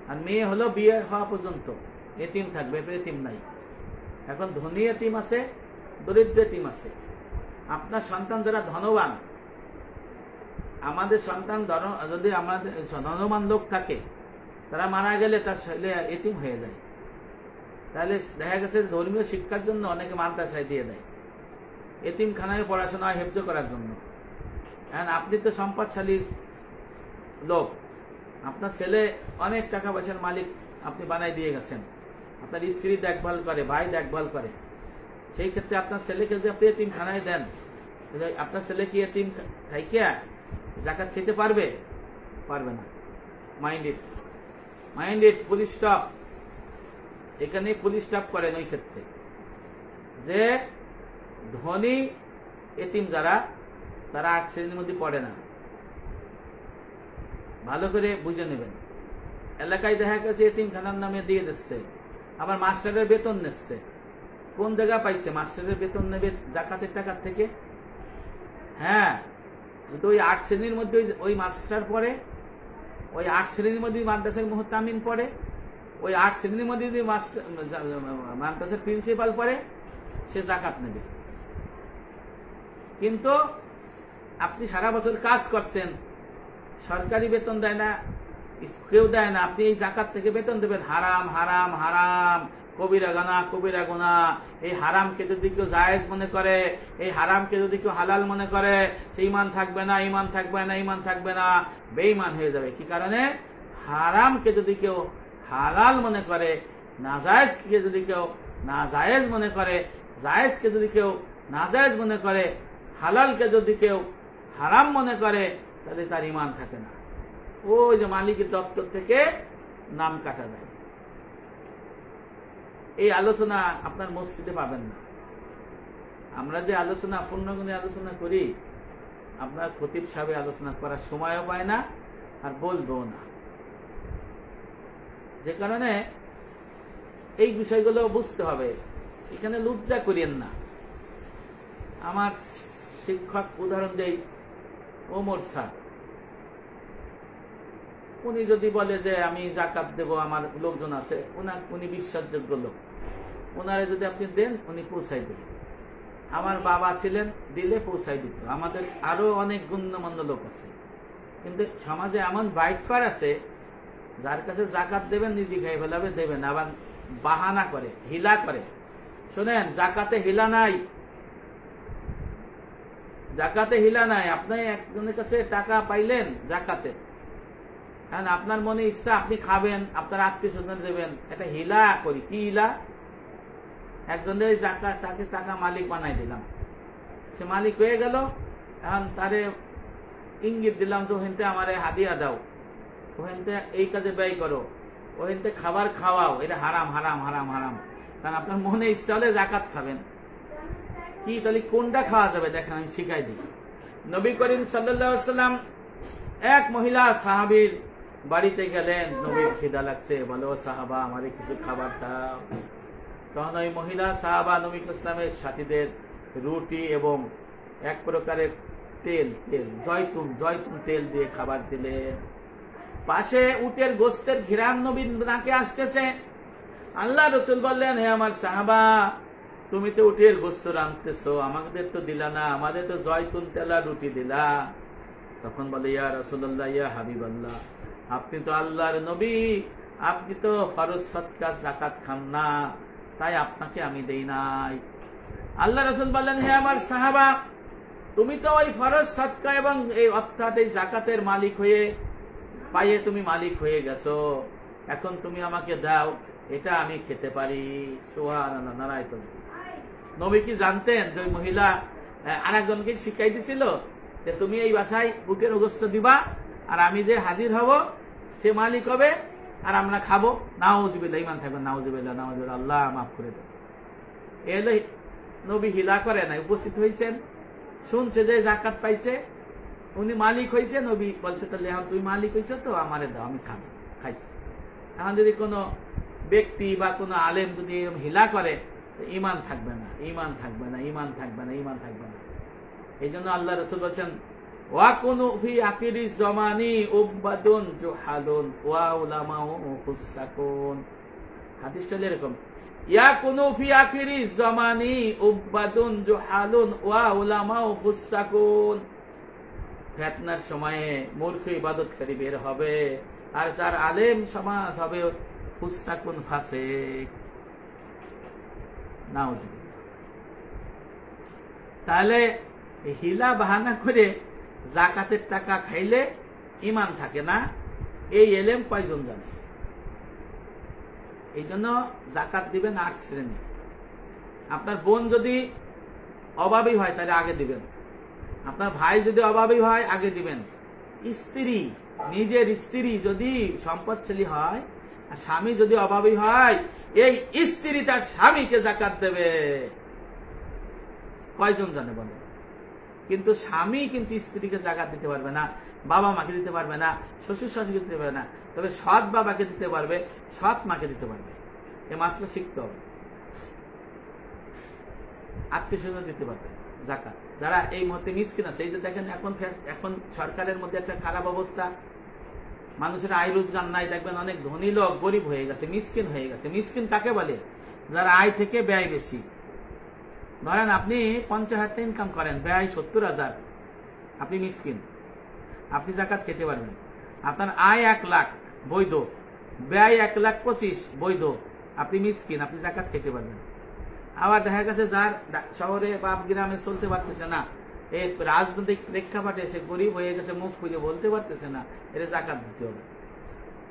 আর মেয়ে হলো বিয়ে হওয়া পর্যন্ত এতিম থাকবে, এরপরে এতিম নাই। এখন ধনী এতিম আছে, দরিদ্র এতিম আছে। আপনার সন্তান যারা ধনবান, আমাদের সন্তান যদি আমাদের ধনবান লোক থাকে, তারা মারা গেলে তার ছেলে এতিম হয়ে যায়। তাহলে দেখা গেছে ধর্মীয় শিক্ষার জন্য অনেকে মাদ্রাসায় দিয়ে দেয়, এতিমখানায় পড়াশোনা হেফজ করার জন্য। আপনি তো সম্পদশালী লোক, আপনার ছেলে অনেক টাকা পয়সার মালিক, আপনি বানাই দিয়ে গেছেন, আপনার স্ত্রী দেখভাল করে, ভাই দেখভাল করে। সেই ক্ষেত্রে আপনার ছেলেকে যদি আপনি এতিমখানায় দেন, আপনার ছেলে কি এতিম থাইকা জাকাত খেতে পারবে? পারবে না। Mind it, full stop. এখানে ফুল স্টপ করেন ওই ক্ষেত্রে যে ধনী এতিম যারা, তারা 8 শ্রেণীর মধ্যে পড়ে না। ভালো করে বুঝে নেবেন। এলাকায় দেখা গেছে এতিমখানার নামে দিয়ে দিচ্ছে, আবার মাস্টারের বেতন নিচ্ছে। কোন জায়গা পাইছে মাস্টারের বেতন নেবে জাকাতের টাকার থেকে? হ্যাঁ, ওই 8 শ্রেণীর মধ্যে ওই মাস্টার পড়ে, ওই 8 শ্রেণীর মধ্যে মাদ্রাসার মুহতামিন পড়ে, ওই 8 শ্রেণীর মধ্যে যদি মাদ্রাসার প্রিন্সিপাল পড়ে, সে জাকাত নেবে। কিন্তু আপনি সারা বছর কাজ করছেন, সরকারি বেতন দেয় না, কেউ দেয় না, আপনি এই জাকাত থেকে বেতন দেবেন। হারাম হারাম হারাম, কবিরা গুনাহ। এই হারামকে যদি কেউ জায়েজ মনে করে, এই হারামকে যদি কেউ হালাল মনে করে, সে ঈমান থাকবে না, বেঈমান হয়ে যাবে। কি কারণে? হারামকে যদি কেউ হালাল মনে করে, নাজায়েজকে যদি কেউ নাজায়েজ মনে করে, জায়েজকে যদি কেউ নাজায়েজ মনে করে, হালালকে যদি কেউ হারাম মনে করে, তাহলে তার ঈমান থাকে না। ওই যে মালিকের দপ্তর থেকে নাম কাটা যায়। এই আলোচনা আপনার মসজিদে পাবেন না। আমরা যে আলোচনা পূর্ণগুণে আলোচনা করি, আপনার খতিব সাহেব আলোচনা করার সময়ও পায় না, আর বলবেও না। যে কারণে এই বিষয়গুলো বুঝতে হবে। এখানে লজ্জা করিয়েন না। আমার শিক্ষক উদাহরণ দেই, ওমর স্যার। উনি যদি বলে যে আমি জাকাত দেব, আমার লোকজন আছে, উনি বিশ্বাসযোগ্য লোক, ওনারে যদি আপনি দেন উনি পৌঁছাই দেবেন। আমার বাবা ছিলেন, দিলে পৌঁছাই দিত। আমাদের আরো অনেক গণ্যমান্য লোক আছে, কিন্তু সমাজে এমন বাইটফার আছে যার কাছে জাকাত দেবেন নিজে খাই ফেলাবে, দেবেন, আবার বাহানা করে, হিলা করে। শোনেন, জাকাতে হিলা নাই, জাকাতে হিলা নাই। আপনি একজনের কাছে টাকা পাইলেন জাকাতে, কারণ আপনার মনে ইচ্ছা আপনি খাবেন, আপনার আত্মীয় স্বজন দেবেন, এটা হিলা করি। কি হিলা? একজনের জাকাত, তাকে টাকা মালিক বানাই দিলাম, সে মালিক হয়ে গেল, এখন তারে ইঙ্গিত দিলাম যে ওখানতে আমার হাদিয়া দাও, ওখানতে এই কাজে ব্যয় করো, ওখানতে খাবার খাওয়াও, এটা হারাম হারাম হারাম হারাম। কারণ আপনার মনে ইচ্ছা হলে জাকাত খাবেন। কি তাহলে কোনটা খাওয়া যাবে দেখেন, আমি শিখাই দিই। নবী করিম সাল্লাল্লাহু আলাইহি ওয়াসাল্লাম এক মহিলা সাহাবীর বাড়িতে গেলেন, নবীর খিদা লাগছে, বলো সাহাবা আমারে কিছু খাবার দাও। তখন ওই মহিলা সাহাবা নবী ইসলামের সাথীদের রুটি এবং এক প্রকারের তেল, জয়তুন তেল দিয়ে খাবার দিলেন। পাশে উটের গোস্তের ঘিরান নবীর নাকে আসতেছে। আল্লাহ রাসূল বললেন, হে আমার সাহাবা, তুমি তো উটের গোস্ত রাঁধতেছো, আমাদের তো দিলা না, আমাদের তো জয়তুন তেলা রুটি দিলা। তখন বলে, ইয়া রাসূলুল্লাহ, ইয়া হাবিবাল্লাহ, আপনি তো আল্লাহর নবী, আপনি তো ফরজ সদকা যাকাত খান না, তাই আপনাকে আমি দেই নাই। আল্লাহ রাসূল বললেন, হে আমার সাহাবা, তুমি তো ওই ফরজ সদকা এবং এই অর্থাৎ এই যাকাতের মালিক হয়ে পাইয়ে তুমি মালিক হয়ে গেছো, এখন তুমি আমাকে দাও, এটা আমি খেতে পারি। সুবহানাল্লাহ, নারায়ে তাকবীর। নবী কি জানতেন যে ওই মহিলা আরেকজনকে শিখাই দিছিল যে তুমি এই বাসায় বুকের গোস্ত দিবা, আর আমি যে হাজির হব সে মালিক হবে, আর আমরা খাবো। নাউজুবিল্লাহ, ঈমান থাকবে, নাউজুবিল্লাহ, নাউজুবিল্লাহ, আল্লাহ মাফ করে দেন। এলো নবী হিলা করে না, উপস্থিত হয়েছেন, শুনছে যে জাকাত পাইছে, উনি মালিক হয়েছে। নবী বলছে, তাহলে এখন তুমি মালিক হয়েছে তো আমারে দাও, আমি খাবো, খাইছি। এখন যদি কোনো ব্যক্তি বা কোনো আলেম যদি হিলা করে, ঈমান থাকবে না, ঈমান থাকবে না, ঈমান থাকবে না, ঈমান থাকবে না। এই জন্য আল্লাহ রাসূল বলছেন, ওয়াকুনু ফি আখিরি জামানি উবাদুন জুহালুন ওয়া উলামাউ ফুসাকুন। হাদিসটা এরকম, ইয়াকুনু ফি আখিরি জামানি উবাদুন জুহালুন ওয়া উলামাউ ফুসাকুন। ফিতনার সময়ে মূর্খ ইবাদতকারী বের হবে, আর তার আলেম সমাজ হবে ফুসাকুন, ফাসিক। নাউজুবিল্লাহ। তাহলে হিলা বাহানা করে জাকাতের টাকা খাইলে ঈমান থাকে না, এই এলেম কয়জন জানে? এই জন্য জাকাত দিবেন 8 শ্রেণী। আপনার বোন যদি অভাবী হয় তাহলে আগে দিবেন, আপনার ভাই যদি অভাবী হয় আগে দিবেন। স্ত্রী, নিজের স্ত্রী যদি সম্পদশালী হয় আর স্বামী যদি অভাবী হয়, এই স্ত্রী তার স্বামীকে জাকাত দেবে। কয়জন জানে বলে? কিন্তু স্বামী কিন্তু স্ত্রীকে জাকাত দিতে পারবে না, বাবা মাকে দিতে পারবে না, শ্বশুর শাশুড়িকে দিতে পারবে না, তবে সৎ বাবাকে দিতে পারবে, সৎ মাকে দিতে পারবে। এই মাসলা শিখতে হবে। আত্মীয় স্বজন দিতে পারবে জাকাত, যারা এই মুহূর্তে মিসকিন আছে। এই যে দেখেন এখন সরকারের মধ্যে একটা খারাপ অবস্থা, মানুষের আয় রোজগার নাই, দেখবেন অনেক ধনী লোক গরিব হয়ে গেছে, মিসকিন হয়ে গেছে। মিসকিন কাকে বলে? যারা আয় থেকে ব্যয় বেশি। ধরেন আপনি 50,000 টাকা ইনকাম করেন, ব্যয় 70,000, আপনি মিসকিন, আপনি জাকাত খেতে পারবেন। আপনার আয় 1 লাখ বৈধ, ব্যয় 1,25,000 বৈধ, আপনি মিসকিন, আপনি জাকাত খেতে পারবেন। আবার দেখা গেছে যার শহরে বা গ্রামে চলতে পারতেছে না, এই রাজনৈতিক প্রেক্ষাপটে সে গরিব হয়ে গেছে, মুখ খুঁজে বলতে পারতেছে না, এর জাকাত দিতে হবে।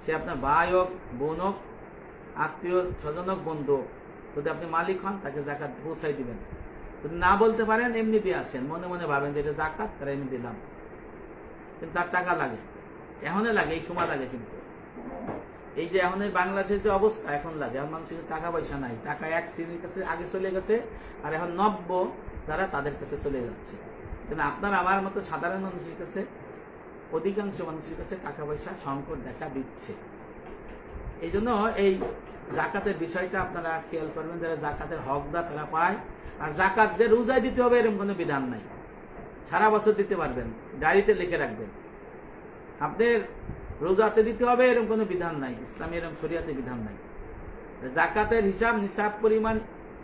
সে আপনার ভাই হোক, বোন হোক, আত্মীয় স্বজন হোক, বন্ধু হোক, যদি আপনি মালিক হন তাকে জাকাত পৌঁছাই দিবেন। যদি না বলতে পারেন এমনি দিয়ে আসেন, মনে মনে ভাবেন যে এটা জাকাত, তারা এমনি দিলাম, কিন্তু তার টাকা লাগে, এখনই লাগে, এই সময় লাগে। কিন্তু এই যে এখন বাংলাদেশের যে অবস্থা এখন লাগে, এখন মানুষের টাকা পয়সা নাই, টাকা এক শ্রেণীর কাছে আগে চলে গেছে, আর এখন নব্য যারা তাদের কাছে চলে যাচ্ছে। কিন্তু আপনার আমার মতো সাধারণ মানুষের কাছে, অধিকাংশ মানুষের কাছে টাকা পয়সা সংকট দেখা দিচ্ছে। এই জন্য এই জাকাতের বিষয়টা আপনারা খেয়াল করবেন, যারা জাকাতের হকদার তারা পায়। আর জাকাত যে রোজায় দিতে হবে এরকম কোনো বিধান নাই, সারা বছর দিতে পারবেন, ডায়েরিতে লিখে রাখবেন। আপনার রোজাতে দিতে হবে এরকম কোনো বিধান নাই, ইসলামে এরকম শরিয়াতে বিধান নাই। জাকাতের হিসাব নিসাব পরিমাণ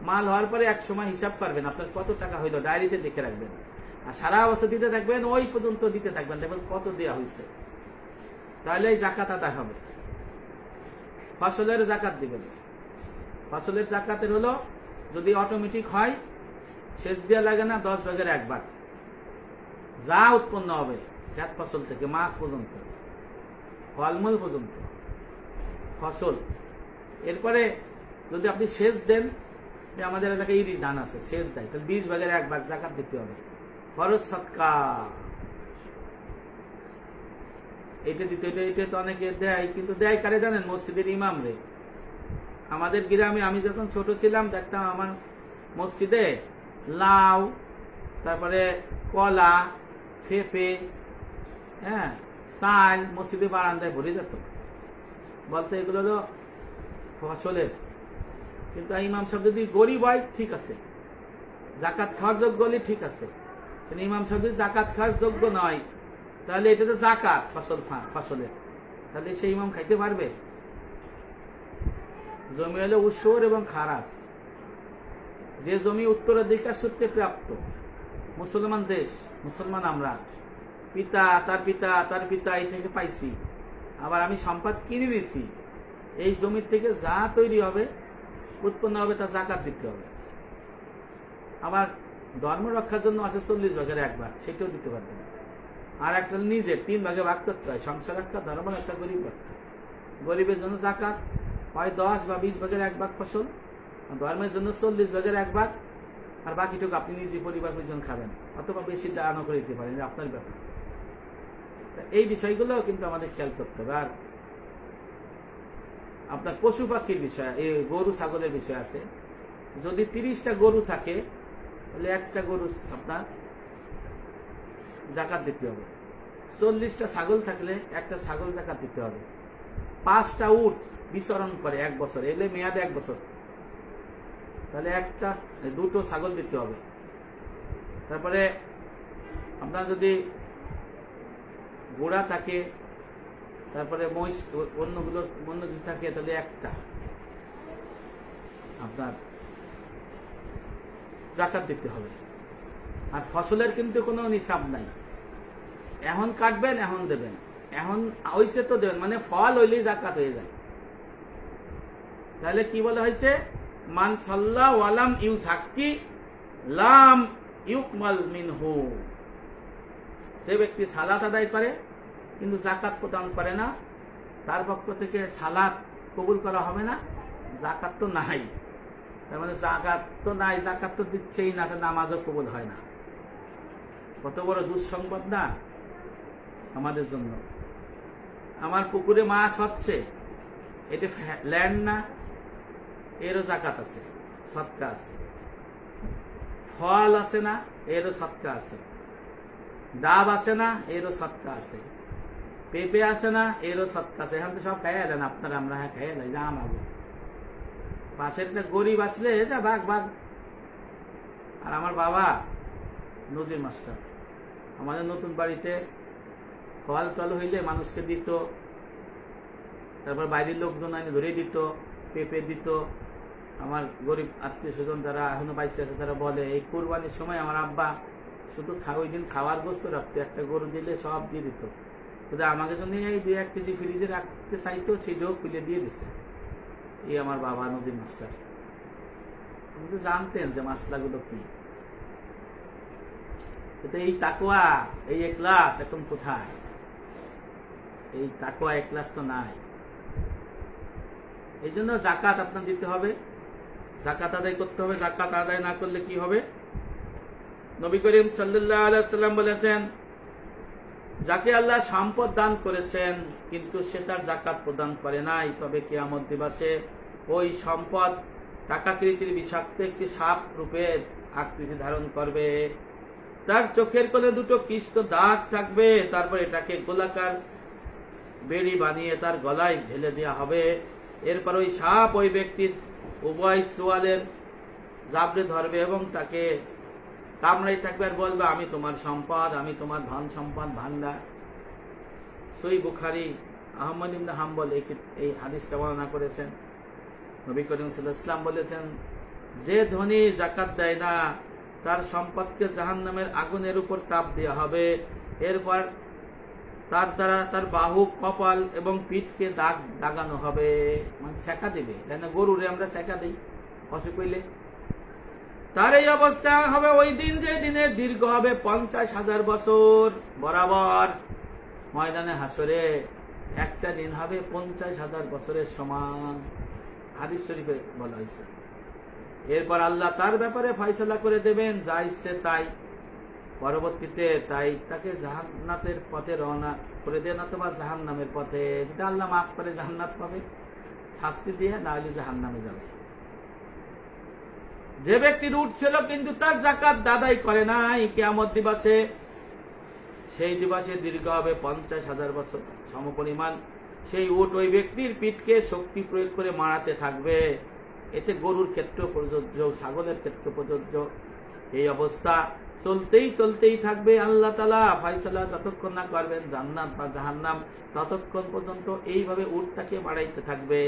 মাল হওয়ার পরে এক সময় হিসাব করবেন আপনার কত টাকা হইলো, ডায়েরিতে লিখে রাখবেন, আর সারা বছর দিতে থাকবেন, ওই পর্যন্ত দিতে থাকবেন, দেখবেন কত দেওয়া হয়েছে, তাহলে এই জাকাত আদায় হবে। ফসলের জাকাত দিবেন। ফসলের জাকাতের হলো যদি অটোমেটিক হয়, সেচ দেওয়া লাগে না, 10 ভাগের 1 ভাগ যা উৎপন্ন হবে খেত ফসল থেকে মাছ পর্যন্ত, ফলমূল পর্যন্ত ফসল। এরপরে যদি আপনি সেচ দেন, আমাদের এলাকায় ইরি ধান আছে, সেচ দেয়, তাহলে 20 ভাগের 1 ভাগ জাকাত দিতে হবে। ফরজ সদকা এটা দিতে, এটা তো অনেকে দেয়, কিন্তু দেয় কারে জানেন? মসজিদের ইমাম রে। আমাদের গ্রামে আমি যখন ছোট ছিলাম দেখতাম আমার মসজিদে লাউ, তারপরে কলা, পেঁপে, হ্যাঁ, চাল মসজিদে বারান্দায় ভরে যেত, বলতে এগুলো হলো ফসলের। কিন্তু ইমাম সাহেব যদি গরিব হয় ঠিক আছে, জাকাত খাওয়ার যোগ্য হলে ঠিক আছে, কিন্তু ইমাম সাহেব যদি জাকাত খাওয়ার যোগ্য নয়, তাহলে এটা তো জাকাত ফসলের, তাহলে সেই ইমাম খাইতে পারবে? জমি হলো উসর এবং খারাস। যে জমি উত্তরাধিকার সূত্রে প্রাপ্ত, মুসলমান দেশ, মুসলমান আমরা, পিতা তার পিতা তার পিতা এই থেকে পাইছি, আবার আমি সম্পদ কিনে দিছি, এই জমির থেকে যা তৈরি হবে উৎপন্ন হবে তা জাকাত দিতে হবে। আবার ধর্ম রক্ষার জন্য আছে 40 ভাগের 1 ভাগ, সেটাও দিতে পারবেন। আর একটা নিজের 3 ভাগে ভাগ করতে হয়, সংসার একটা, ধর্ম একটা, গরিব একটা। গরিবের জন্য জাকাত হয় 10 বা 20 ভাগের 1 ভাগ ফসল, ধর্মের জন্য 40 ভাগের 1 ভাগ, আর বাকিটুকু আপনি নিজে পরিবার পরিজন খাবেন, অথবা বেশি দানও করে দিতে পারেন, আপনার ব্যাপার। এই বিষয়গুলো কিন্তু আমাদের খেয়াল করতে হবে। আর আপনার পশু পাখির বিষয়, এই গরু ছাগলের বিষয় আছে। যদি 30টা গরু থাকে তাহলে একটা গরু আপনার জাকাত দিতে হবে। 40টা ছাগল থাকলে একটা ছাগল জাকাত দিতে হবে। 5টা উট বিচরণ করে 1 বছর, এলে মেয়াদে 1 বছর, তাহলে 2টো ছাগল দিতে হবে। তারপরে আপনার যদি ঘোড়া থাকে, তারপরে মহিষ, অন্যগুলো অন্য কিছু থাকে, তাহলে একটা আপনার জাকাত দিতে হবে। আর ফসলের কিন্তু কোনো নিসাব নাই, এখন কাটবেন এখন দেবেন, এখন হইছে তো দেবেন, মানে ফল হইলেই জাকাত হয়ে যায়। তাহলে কি বলা হয়েছে? মান সাল্লা ওয়ালাম ইউজাক্কি লাম ইউকমাল মিনহু। যে ব্যক্তি সালাত আদায় করে কিন্তু জাকাত প্রদান করে না, তার পক্ষ থেকে সালাত কবুল করা হবে না, জাকাত তো নাই। তার মানে জাকাত তো নাই, জাকাত তো দিচ্ছেই না, তো নামাজও কবুল হয় না। কত বড় দুঃসংবাদ না আমাদের জন্য। আমার পুকুরে মাছ হচ্ছে, এটা ল্যান্ড না, এরও জাকাত আছে, সদকা আছে। ফল আছে না, এরও সদকা আছে। ডাব আছে না, এরও সদকা আছে। পেঁপে আছে না, এরও সদকা আছে। এখন তো সব খাইয়া দেন আপনারা, আমরা হ্যাঁ খাইয়া দেয়, যা আমাকে পাশের একটা গরিব আসলে যা ভাগ ভাগ। আর আমার বাবা নদীর মাস্টার, আমাদের নতুন বাড়িতে ফল টল হইলে মানুষকে দিত, তারপর বাইরের লোকজন আইনে ধরে দিত, পেঁপে দিত। আমার গরিব আত্মীয় স্বজন যারা এখনো বাইসে আছে তারা বলে, এই কুরবানির সময় আমার আব্বা শুধু ওই দিন খাওয়ার গোস্ত রাখতো, একটা গরু দিলে সব দিয়ে দিত, কিন্তু আমাকে জন্য এই 2-1 কেজি ফ্রিজে রাখতে চাইতো, সেটাও খুলে দিয়ে দিছে। এই আমার বাবা নজির মাস্টার, কিন্তু জানতেন যে মাসলাগুলো কি। এই তাকওয়া, এই ইখলাস এখন কোথায়? এই তাকওয়া ইখলাস তো নাই। এই জন্য জাকাত আপনার দিতে হবে, জাকাত আদায় করতে হবে। জাকাত আদায় না করলে কি হবে? নবী করিম সাল্লাল্লাহু আলাইহি ওয়াসাল্লাম বলেছেন, যাকে আল্লাহ সম্পদ দান করেছেন কিন্তু সে তার জাকাত প্রদান করে নাই, তবে কিয়ামত দিবসে ওই সম্পদ টাকাকৃতির বিষাক্ত একটি সাপ রূপের আকৃতি ধারণ করবে। তার চোখের কোণে 2টো কৃষ্ট দাগ থাকবে, তারপর এটাকে গোলাকার বেড়ি বানিয়ে তার গলায় ঢেলে দেওয়া হবে। এরপর ওই সাপ ওই ব্যক্তির উভয় সোয়ালের জাবড়ে ধরবে এবং তাকে কামড়াই থাকবে আর বলবে, আমি তোমার সম্পদ, আমি তোমার ধন সম্পদ ভান্ডার। সহিহ বুখারী আহমদ ইবনে হাম্বল এই হাদিসটা বর্ণনা করেছেন। নবী করিম সাল্লাল্লাহু আলাইহি ওয়াসাল্লাম বলেছেন, যে ধনী যাকাত দেয় না তার সম্পদকে জাহান্নামের আগুনের উপর তাপ দেওয়া হবে, এরপর তার দ্বারা তার বাহু, কপাল এবং পিঠকে দাগানো হবে, মানে সেকা দিবে। তাই না, গরুরে আমরা সেকা দিই অসুখ হইলে। তার এই অবস্থা হবে ওই দিন, যে দিনের দীর্ঘ হবে 50,000 বছর বরাবর। ময়দানে হাসরে একটা দিন হবে 50,000 বছরের সমান, হাদিস শরীফে বলা হয়েছে। এরপর আল্লাহ তার ব্যাপারে ফয়সালা করে দেবেন যা ইচ্ছে তাই। পরবর্তীতে তাই তাকে জান্নাতের পথে রওনা করে দেন, অথবা জাহান্নামের পথে। যদি আল্লাহ মাফ করে জান্নাত পাবে শাস্তি দিয়ে, না হলে জাহান্নামে যাবে। যে ব্যক্তির উট ছিল কিন্তু তার যাকাত আদায় করে নাই, কিয়ামত দিবসে, সেই দিবসে দীর্ঘ হবে 50,000 বছর সমপরিমাণ। সেই উট ওই ব্যক্তির পিঠকে শক্তি প্রয়োগ করে মারাতে থাকবে। এতে গরুর ক্ষেত্র প্রযোজ্য, ছাগলের ক্ষেত্র প্রযোজ্য। এই অবস্থা চলতেই থাকবে। আল্লাহ তাআলা ফয়সালা যতক্ষণ না করবেন জান্নাত বা জাহান্নাম, ততক্ষণ পর্যন্ত এইভাবে উটটাকে বাড়াইতে থাকবে।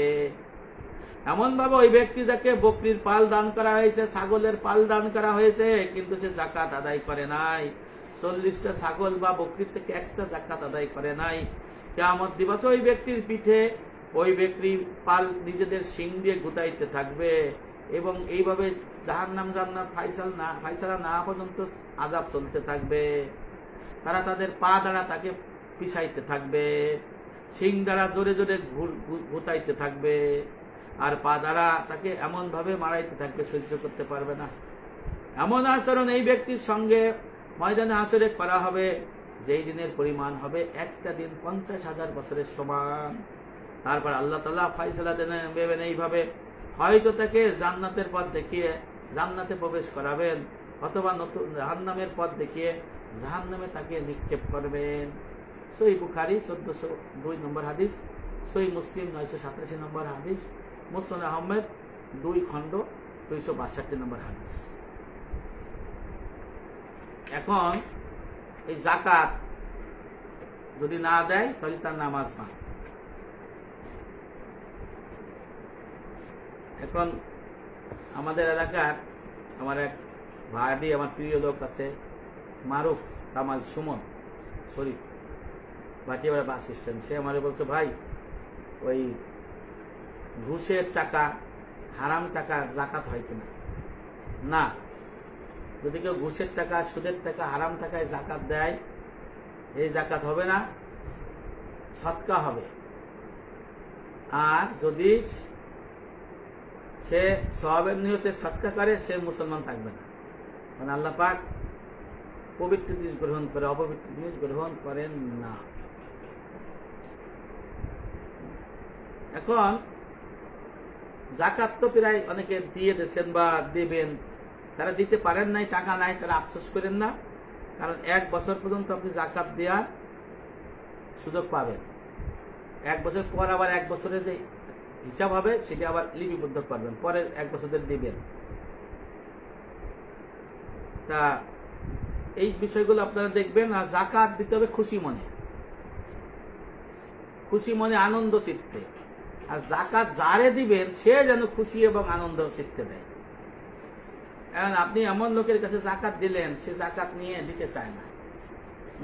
এমন ভাবে ওই ব্যক্তি যাকে বকরির পাল দান করা হয়েছে, ছাগলের পাল দান করা হয়েছে, কিন্তু সে যাকাত আদায় করে নাই, 40টা ছাগল বা বকরির থেকে একটা যাকাত আদায় করে নাই, কিয়ামত দিবসে ওই ব্যক্তির পিঠে ওই ব্যক্তির পাল নিজেদের শিং দিয়ে গুতাইতে থাকবে। এবং এইভাবে জাহান্নাম জান্নাত ফায়সালা না পর্যন্ত আযাব চলতে থাকবে। তারা তাদের পা দ্বারা তাকে পিছাইতে থাকবে, শিং দ্বারা জোরে জোরে গুতাইতে থাকবে, আর পা দ্বারা তাকে এমন ভাবে মারাইতে থাকবে সহ্য করতে পারবে না। এমন আচরণ এই ব্যক্তির সঙ্গে ময়দানে হাসরে করা হবে, যেই দিনের পরিমাণ হবে একটা দিন 50,000 বছরের সমান। তারপর আল্লাহ তাআলা ফয়সালা দেবেন এইভাবে, হয়তো তাকে জান্নাতের পথ দেখিয়ে জান্নাতে প্রবেশ করাবেন, অথবা নতুন জাহান্নামের পথ দেখিয়ে জাহান্নামে তাকে নিক্ষেপ করবেন। সহিহ বুখারী 1402 নম্বর হাদিস, সহিহ মুসলিম 987 নম্বর হাদিস, মুসনাদ আহমদ 2 খণ্ড 262 নম্বর হাদিস। এখন এই যাকাত যদি না দেয় তাহলে তার নামাজ বাদ। এখন আমাদের এলাকার আমার এক ভাই, আমার প্রিয় লোক আছে, মারুফ কামাল সুমন শরীফ, ভাটিয়াপাড়া বাস স্ট্যান্ড। সে আমারে বলছে, ভাই ওই ঘুষের টাকা, হারাম টাকা যাকাত হয় কিনা? না, যদি কেউ ঘুষের টাকা, সুদের টাকা, হারাম টাকায় যাকাত দেয়, এই যাকাত হবে না, সদকা হবে। আর যদি সে সওয়াবের নিয়তে সদকা করে, সে মুসলমান থাকবে না। মানে আল্লাহ পাক পবিত্র জিনিস গ্রহণ করে, অপবিত্র জিনিস গ্রহণ করেন না। এখন যাকাত তো প্রায় অনেকে দিয়ে দিয়েছেন বা দেবেন, তারা দিতে পারেন নাই, টাকা নাই, তারা আফসোস করেন না। কারণ 1 বছর পর্যন্ত আপনি যাকাত দেওয়ার সুযোগ পাবেন। 1 বছর পর আবার 1 বছরে যে হিসাব হবে সেটা আবার লিপিবদ্ধ করবেন, পরের 1 বছর দিবেন। তা এই বিষয়গুলো আপনারা দেখবেন। আর যাকাত দিতে হবে খুশি মনে, খুশি মনে, আনন্দ চিত্তে। আর যাকাত যারে দিবেন সে যেন খুশি এবং আনন্দ চিত্তে দেয়। এখন আপনি এমন লোকের কাছে যাকাত দিলেন, সে যাকাত নিয়ে দিতে চায় না,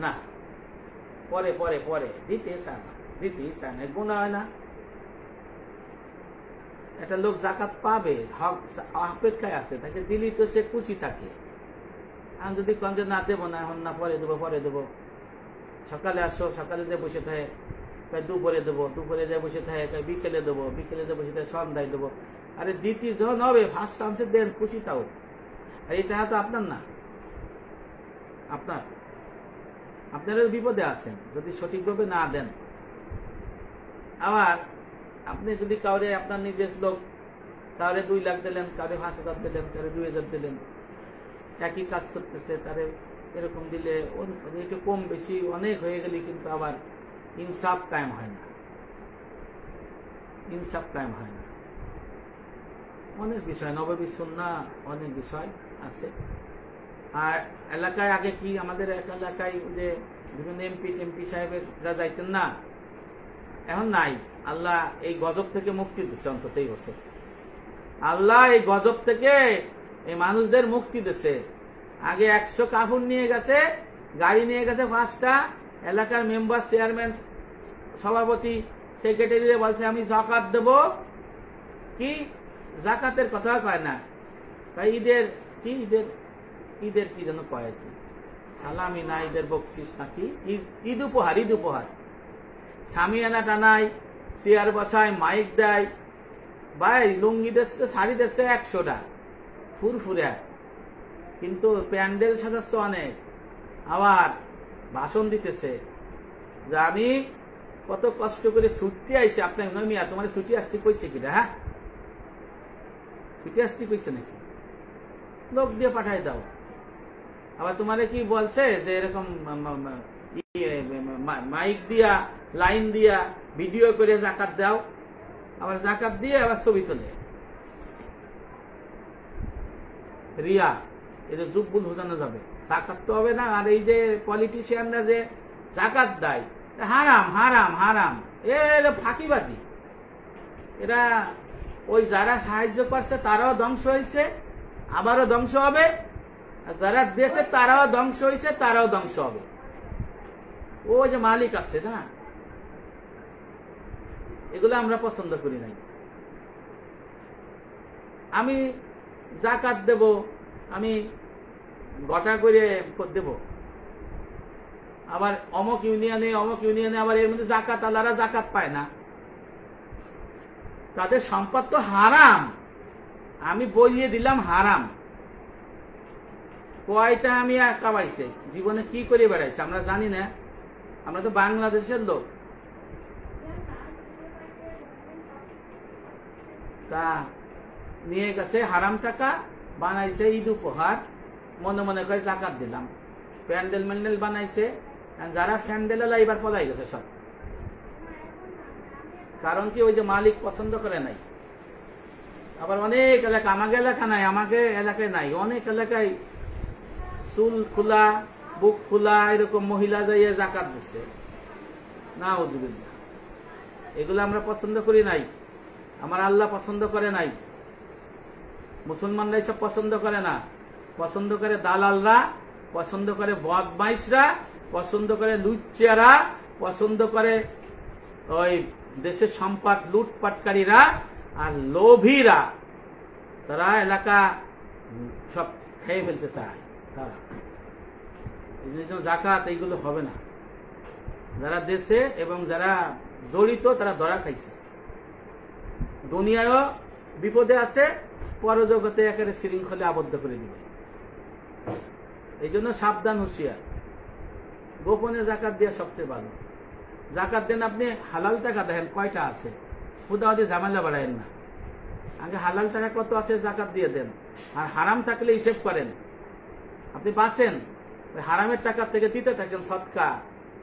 না পরে পরে পরে দিতেই চায় না, গুনাহ হয় না? একটা লোক যাকাত পাবে, অপেক্ষায় আছে, তাকে দিলি তো সে খুশি থাকে। আর যদি কন যে না দেবো না, এখন না, পরে দেবো, সকালে আসো, সকালে যে বসে থাকে, দুপুরে দেবো, দুপুরে যে বসে থাকে, বিকেলে দেবো, বিকেলে যে বসে থাকে, সন্ধ্যায় দেবো। আরে দিতি যখন হবে ফার্স্ট চান্সে দেন, খুশি তাও। আর এটা তো আপনার না, আপনারা বিপদে আছেন যদি সঠিকভাবে না দেন। আবার আপনি যদি কাউরে, আপনার নিজের লোক, কাউরে 2 লাখ দিলেন, কাউরে 5,000 দিলেন, কাউরে 2,000 দিলেন, একই কাজ করতেছে, তারে এরকম দিলে একটু কম বেশি অনেক হয়ে গেলে কিন্তু আবার ইনসাফ কায়েম হয় না, অনেক বিষয়, নববী সুন্নাহ অনেক বিষয় আছে। আর এলাকায় আগে কি, আমাদের এক এলাকায় যে বিভিন্ন এমপি সাহেবেরা যাইতেন না, এখন নাই। আল্লাহ এই গজব থেকে মুক্তি দিচ্ছে অন্তত এই বছর। আল্লাহ এই গজব থেকে এই মানুষদের মুক্তি দিচ্ছে। আগে 100 কাফুর নিয়ে গেছে, গাড়ি নিয়ে গেছে 5টা, এলাকার মেম্বার, চেয়ারম্যান, সভাপতি, সেক্রেটারি বলছে আমি জাকাত দেব, কি জাকাতের কথা কয় না, তাই ঈদের কি ঈদের কি যেন কয়, সালামি না ঈদের বকশিস নাকি, ঈদ উপহার, ঈদ উপহার। সামিয়ানা টানায়, চেয়ার বসায়, মাইক দেয়, ভাই লুঙ্গি দিচ্ছে, শাড়ি দিচ্ছে 100টা ফুরফুরে, কিন্তু প্যান্ডেল সাজাচ্ছে অনেক, আবার ভাষণ দিতেছে যে আমি কত কষ্ট করে ছুটি আইছে, আপনার মিয়া তোমার ছুটি আসতে কইছে কিনা, হ্যাঁ ছুটি আসতে কইছে নাকি, লোক দিয়ে পাঠাই দাও। আবার তোমারে কি বলছে যে এরকম মাইক দিয়া, লাইন দিয়া ভিডিও করে জাকাত দাও, আবার জাকাত দিয়ে আবার ছবি তোলে, রিয়া, এটা যুগবুল বোঝানো যাবে, জাকাত তো হবে না। আর এই যে পলিটিশিয়ানরা যে জাকাত দেয়, হারাম হারাম হারাম, এরা ফাঁকিবাজি। এরা ওই যারা সাহায্য করছে তারাও ধ্বংস হয়েছে, আবারও ধ্বংস হবে, আর যারা দেশে তারাও ধ্বংস হয়েছে, তারাও ধ্বংস হবে। ও যে মালিক আছে না, এগুলো আমরা পছন্দ করি নাই। আমি জাকাত দেব, আমি গোটা করে দেব, আবার অমক ইউনিয়নে আবার এর মধ্যে জাকাত আলারা জাকাত পায় না, তাদের সম্পদ তো হারাম। আমি বলিয়ে দিলাম হারাম। কয়টা আমি কামাইছে জীবনে, কি করে বেড়াইছে আমরা জানি না, আমরা তো বাংলাদেশের লোক। তা নিয়ে গেছে হারাম টাকা, বানাইছে ঈদ উপহার, মনে মনে করে জাকাত দিলাম, প্যান্ডেল ম্যান্ডেল বানাইছে। যারা প্যান্ডেল এবার পলাই গেছে সব, কারণ কি ওই যে মালিক পছন্দ করে নাই। আবার অনেক এলাকা, আমাকে এলাকা নাই, আমাকে এলাকায় নাই, অনেক এলাকায় চুল খোলা, বুক খোলা এরকম মহিলা যাইয়ে জাকাত দিচ্ছে, নাউজুবিল্লাহ। এগুলো আমরা পছন্দ করি নাই, আমার আল্লাহ পছন্দ করে নাই, মুসলমানরা সব পছন্দ করে না। পছন্দ করে দালালরা, পছন্দ করে বদমাইশরা, পছন্দ করে লুচ্চারা, পছন্দ করে ওই দেশের সম্পদ লুটপাটকারীরা আর লোভীরা। তারা এলাকা সব খেয়ে ফেলতে চায়। তারা জাকাত এইগুলো হবে না। যারা দেশে এবং যারা জড়িত তারা ধরা খাইছে, দুনিয়ায়ও বিপদে আছে, পরজগতে একেবারে শৃঙ্খলে আবদ্ধ করে দিবে। এই জন্য সাবধান, হুঁশিয়ার। গোপনে জাকাত দেওয়া সবচেয়ে ভালো। জাকাত দেন আপনি, হালাল টাকা দেখেন কয়টা আছে, খুদাওয়াদি ঝামেলা বাড়ায়েন না। আগে হালাল টাকা কত আছে জাকাত দিয়ে দেন, আর হারাম থাকলে হিসেব করেন। আপনি বাঁচেন, হারামের টাকা থেকে দিতে থাকেন সদকা।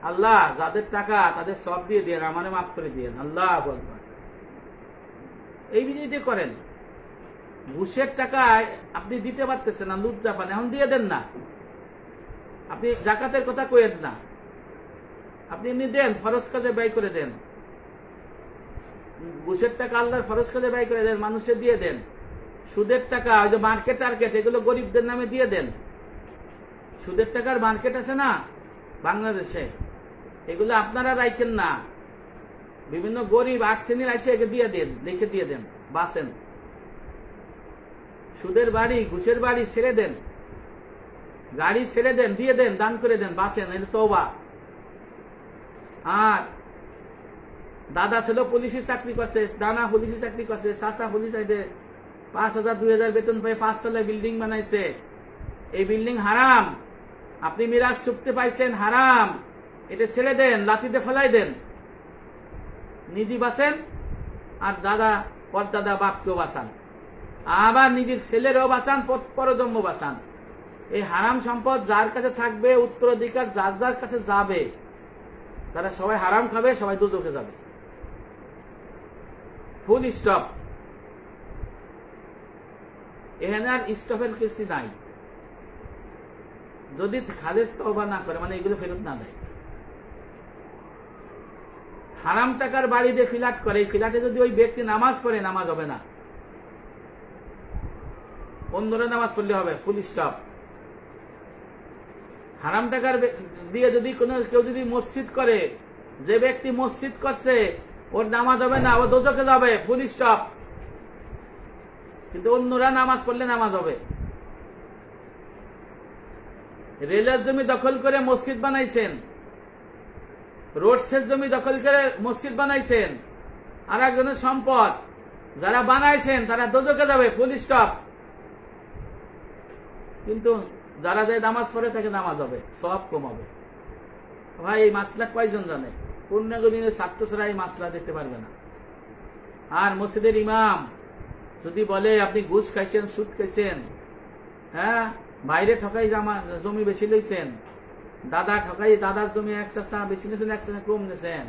আল্লাহ যাদের টাকা তাদের সব দিয়ে দেন, আমারে মাফ করে দিয়েন, আল্লাহ বলবেন। এই বিনিয়োগ করেন। ঘুষের টাকায় আপনি দিতে পারতেছেন না, লুচ্চা পান, এখন দিয়ে দেন না। আপনি জাকাতের কথা কইেন না, আপনি এমনি দেন, ফরজ কাজে ব্যয় করে দেন। ঘুষের টাকা আল্লাহর ফরজ কাজে ব্যয় করে দেন, মানুষকে দিয়ে দেন। সুদের টাকা, ওই যে মার্কেট টার্গেট, এগুলো গরিবদের নামে দিয়ে দেন। সুদের টাকার মার্কেট আছে না বাংলাদেশে, এগুলো আপনারা রাখেন না। বিভিন্ন গরিব 8 শ্রেণীর আইসে একে দিয়ে দেন, লিখে দিয়ে দেন, বাঁচেন। সুদের বাড়ি, ঘুষের বাড়ি ছেড়ে দেন, গাড়ি ছেড়ে দেন, দিয়ে দেন, দান করে দেন, বাঁচেন। এটা তওবা। আর দাদা ছিল পুলিশের চাকরি করছে, দানা পুলিশের চাকরি করছে, চাচা পুলিশ 5,000 2,000 বেতন পায়, 5 তলায় বিল্ডিং বানাইছে। এই বিল্ডিং হারাম। আপনি মিরাজ চুক্তি পাইছেন, হারাম। এটা ছেড়ে দেন, লাঠিতে ফেলাই দেন, নিজে বাঁচেন। আর দাদা পরদাদা বাপকেও বাঁচান, আবার নিজের ছেলেরও বাঁচান, পরজন্ম বাঁচান। এই হারাম সম্পদ যার কাছে থাকবে, উত্তরাধিকার যার যার কাছে যাবে, তারা সবাই হারাম খাবে, সবাই দুজকে যাবে। Full stop. এখানে আর স্টপের কিছু নাই। যদি খালেস তওবা না করে, মানে এগুলো ফেরত না দেয়। হারাম টাকার বাড়ি দিয়ে ফ্ল্যাট করে, এই ফ্ল্যাটে যদি ওই ব্যক্তি নামাজ পড়ে, নামাজ হবে না। অন্যরা নামাজ পড়লে হবে, ফুল স্টপ। হারাম টাকার দিয়ে যদি কেউ যদি মসজিদ করে, যে ব্যক্তি মসজিদ করছে ওর নামাজ হবে না, ও দোজখে যাবে, ফুল স্টপ। কিন্তু অন্যরা নামাজ পড়লে নামাজ হবে। রেলের জমি দখল করে মসজিদ বানাইছেন, রোডসের জমি দখল করে মসজিদ বানাইছেন, আর একজনের সম্পদ, যারা বানাইছেন তারা দোজখে যাবে, ফুল স্টপ। কিন্তু যারা যায় নামাজ পড়ে তাকে নামাজ হবে, সওয়াব কম হবে। ভাই এই মাসলা কয়জন জানে? পূর্ণাঙ্গদিনের ছাত্র ছাড়া এই মাসলা দেখতে পারবে না। আর মসজিদের ইমাম যদি বলে আপনি ঘুষ খাইছেন, সুদ খাইছেন, হ্যাঁ বাইরে ঠকাই জমি বেশি লইছেন, দাদা ঠকাই দাদার জমি এক চাষা বেশি নিয়েছেন, এক চাষা কম নিয়েছেন,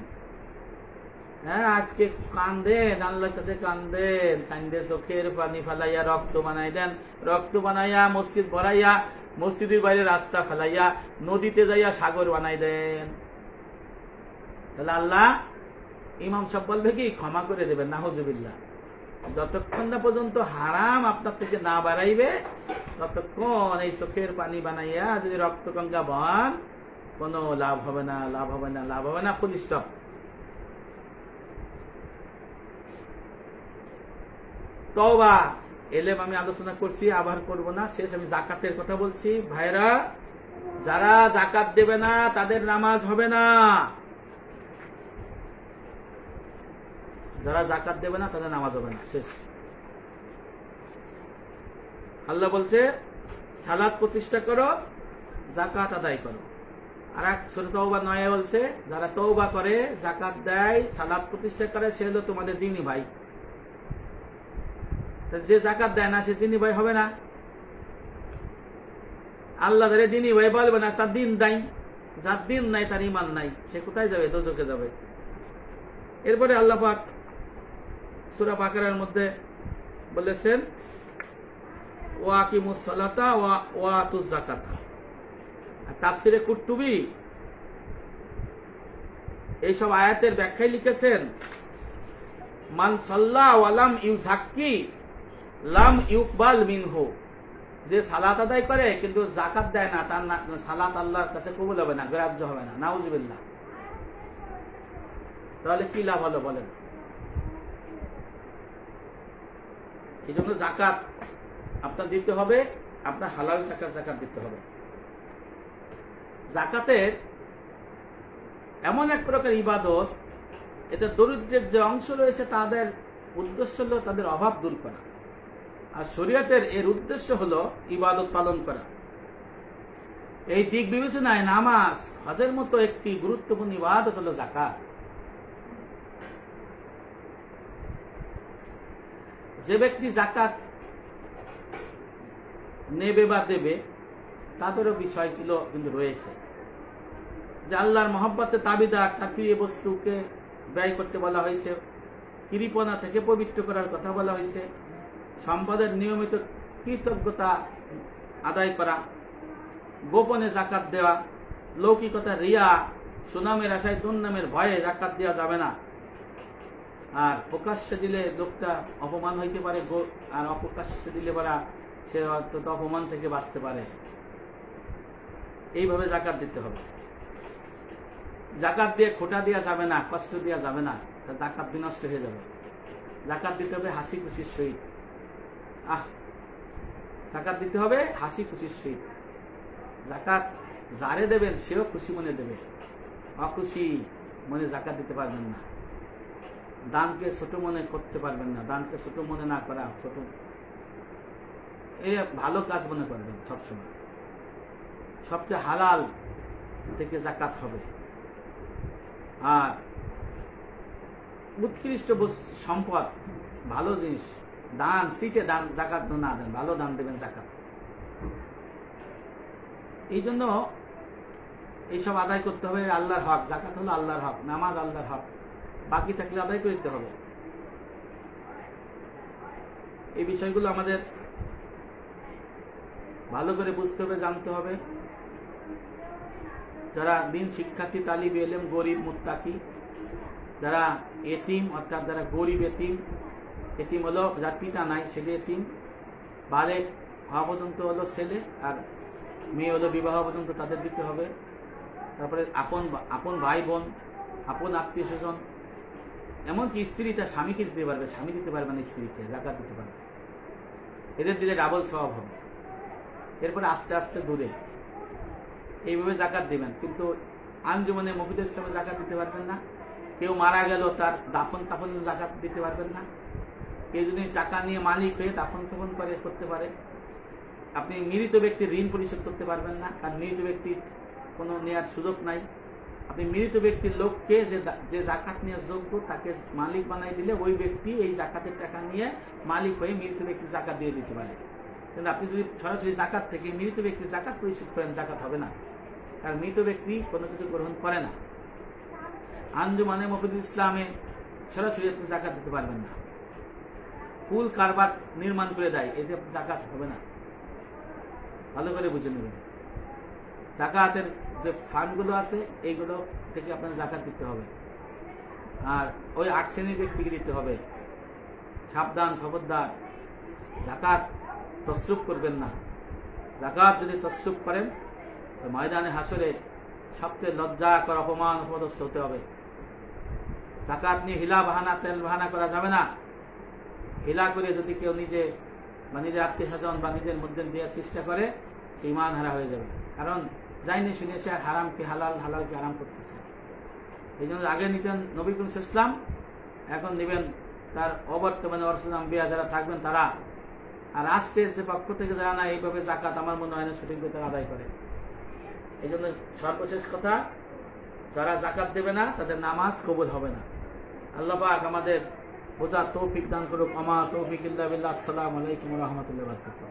হ্যাঁ আজকে কান্দেন, আল্লাহর কাছে কান্দেন, কান্দে চোখের পানি ফেলাইয়া রক্ত বানাই দেন, রক্ত বানাইয়া মসজিদ ভরাইয়া, মসজিদের বাইরে রাস্তা ফেলাইয়া, নদীতে যাইয়া সাগর বানাই দেন। তাহলে আল্লাহ ইমাম সাহেব বলবে কি ক্ষমা করে দেবেন, নাউজুবিল্লাহ। যতক্ষণ না পর্যন্ত হারাম আপনার থেকে না বাড়াইবে ততক্ষণ এই চোখের পানি বানাইয়া যদি রক্ত গঙ্গা বন, কোন লাভ হবে না, লাভ হবে না, লাভ হবে না, ফুল স্টপ। তওবা এলেম আমি আলোচনা করছি, আবার করব না, শেষ আমি জাকাতের কথা বলছি। ভাইরা, যারা জাকাত দেবে না তাদের নামাজ হবে না। যারা জাকাত দেবে না তাদের নামাজ হবে না, শেষ। আল্লাহ বলছে সালাত প্রতিষ্ঠা করো, জাকাত আদায় করো। আর এক সূরা তওবা 9 বলছে যারা তওবা করে, জাকাত দেয়, সালাত প্রতিষ্ঠা করে, সে হলো তোমাদের দ্বীনি ভাই। যে জাকাত দেয় না সে দ্বীনি ভাই হবে না। আল্লাহ ধরে দ্বীনি ভাই বলবে না, তার দিন নাই। যার দিন নাই তার ঈমান নাই, সে কোথায় যাবে? দোজখে যাবে। এরপরে আল্লাহ পাক সূরা বাকারার মধ্যে বলেছেন ওয়া আকিমুস সালাতা ওয়া আতুজ যাকাতা। তাফসিরে কুরতুবী এই সব আয়াতের ব্যাখ্যায় লিখেছেন মান সাল্লা ওয়া লাম ইউযাক্কি লাম ইউকবাল মিনহু। যে সালাত আদায় করে কিন্তু যাকাত দেয় না, তার সালাত আল্লাহর কাছে কবুল হবে না, গ্রাহ্য হবে না, নাউজুবিল্লাহ। তাহলে কি লাভ হলো বলেন? এই জন্য জাকাত আপনার দিতে হবে, আপনার হালাল টাকার জাকাত দিতে হবে। জাকাতের এমন এক প্রকার ইবাদত, এতে দরিদ্রের যে অংশ রয়েছে তাদের উদ্দেশ্য হলো তাদের অভাব দূর করা, আর শরীয়তের এর উদ্দেশ্য হলো ইবাদত পালন করা। এই দিক বিবেচনায় নামাজ, হজের মতো একটি গুরুত্বপূর্ণ ইবাদত হলো জাকাত। যে ব্যক্তি জাকাত নেবে বা দেবে তাদেরও বিষয়গুলো কিন্তু রয়েছে, যে আল্লাহর মহব্বতে তাবিদার, তার প্রিয় বস্তুকে ব্যয় করতে বলা হয়েছে, কৃপণা থেকে পবিত্র করার কথা বলা হয়েছে, সম্পদের নিয়মিত কৃতজ্ঞতা আদায় করা, গোপনে জাকাত দেওয়া, লৌকিকতা, রিয়া, সুনামের আশায় দুর্নামের ভয়ে জাকাত দেওয়া যাবে না। আর প্রকাশ্যে দিলে লোকটা অপমান হইতে পারে, আর অপ্রকাশ্যে দিলে বলা সে হয়তো অপমান থেকে বাঁচতে পারে। এইভাবে জাকাত দিতে হবে। জাকাত দিয়ে খোটা দেওয়া যাবে না, কষ্ট দেওয়া যাবে না, জাকাত বিনষ্ট হয়ে যাবে। জাকাত দিতে হবে হাসি খুশির সহিত। জাকাত দিতে হবে হাসি খুশির সহিত। জাকাত যারে দেবেন সেও খুশি মনে দেবে, অখুশি মনে জাকাত দিতে পারবেন না। দানকে ছোট মনে করতে পারবেন না, দানকে ছোট মনে না করা, ছোট এই ভালো কাজ মনে করবেন সবসময়। সবচেয়ে হালাল থেকে জাকাত হবে। আর উৎকৃষ্ট সম্পদ, ভালো জিনিস, দান, সিটে দান, জাকাত না দেন, ভালো দান দেবেন জাকাত। এই জন্য এইসব আদায় করতে হবে, আল্লাহর হক। জাকাত হলো আল্লাহর হক, নামাজ আল্লাহর হক, বাকি থাকলে আদায় করতে হবে। এই বিষয়গুলো আমাদের ভালো করে বুঝতে হবে, জানতে হবে। যারা দিন শিক্ষার্থী, তালিব ইলম, গরিব, মুত্তাকি, যারা এতিম অর্থাৎ যারা গরিব এতিম, এতিম হলো যার পিতা নাই সেটা এতিম, বালেক হওয়া পর্যন্ত হলো ছেলে, আর মেয়ে হলো বিবাহ পর্যন্ত তাদের দিতে হবে। তারপরে আপন ভাই বোন, আপন আত্মীয় স্বজন, এমনকি স্ত্রী তার স্বামীকে দিতে পারবে, স্বামী দিতে পারবে না স্ত্রীকে, জাকাত দিতে পারবে, এদের দিলে ডাবল সওয়াব হবে। এরপরে আস্তে আস্তে দূরে এইভাবে জাকাত দিবেন। কিন্তু আঞ্জুমানে মুফিদুল ইসলামে জাকাত দিতে পারবেন না। কেউ মারা গেল তার দাফন কাফনে জাকাত দিতে পারবেন না। কেউ যদি টাকা নিয়ে মালিক হয়ে দাফন কাফন করতে পারে, আপনি মৃত ব্যক্তির ঋণ পরিশোধ করতে পারবেন না, কারণ মৃত ব্যক্তির কোনো নেওয়ার সুযোগ নাই। আপনি মৃত ব্যক্তির লোককে যে জাকাত নেওয়ার যোগ্য তাকে মালিক বানাই দিলে ওই ব্যক্তি এই জাকাতের টাকা নিয়ে মালিক হয়ে মৃত ব্যক্তির জাকাত দিয়ে দিতে পারে। কিন্তু আপনি যদি সরাসরি জাকাত থেকে মৃত ব্যক্তির জাকাত পরিশোধ করেন, জাকাত হবে না, কারণ মৃত ব্যক্তি কোনো কিছু গ্রহণ করে না। আঞ্জুমানে মুফিদুল ইসলামে সরাসরি আপনি জাকাত দিতে পারবেন না। কুল কারবার নির্মাণ করে দেয়, এতে জাকাত হবে না, ভালো করে বুঝে নেবেন। জাকাতের যে ফান্ডগুলো আছে এইগুলো থেকে আপনার জাকাত দিতে হবে। আর ওই 8 শ্রেণীর ব্যক্তিকে দিতে হবে। সাবধান, খবরদার, জাকাত তসরুফ করবেন না। জাকাত যদি তসরুফ করেন ময়দানে হাসরে সবচেয়ে লজ্জাকর অপমান অপদস্থ হতে হবে। জাকাত নিয়ে হিলা বাহানা তেল বাহানা করা যাবে না। হিলা করে যদি কেউ নিজে বা নিজের আত্মীয় স্বজন বা নিজের মধ্যে দেওয়ার চেষ্টা করে, ঈমান হারা হয়ে যাবে। কারণ যাইনি শুনে সে হারামকে হালাল, হালালকে হারাম করতেছে। এই জন্য আগে নিতেন নবী করিম সাল্লাল্লাহু আলাইহি ওয়াসাল্লাম, এখন নেবেন তার অবর্তমানে রাসূল আম্বিয়া যারা থাকবেন তারা। আর রাষ্ট্রের যে পক্ষ থেকে যারা না এইভাবে জাকাত আমার মনে হয় না সঠিকভাবে তারা আদায় করে। এই জন্য সর্বশেষ কথা, যারা জাকাত দেবে না তাদের নামাজ কবুল হবে না। আল্লাহ পাক আমাদের বোঝার তৌফিক দান করুক। আমা তৌফিক ইল্লা বিল্লাহ। আসসালামু আলাইকুম ওয়া রাহমাতুল্লাহি ওয়া বারাকাতুহু।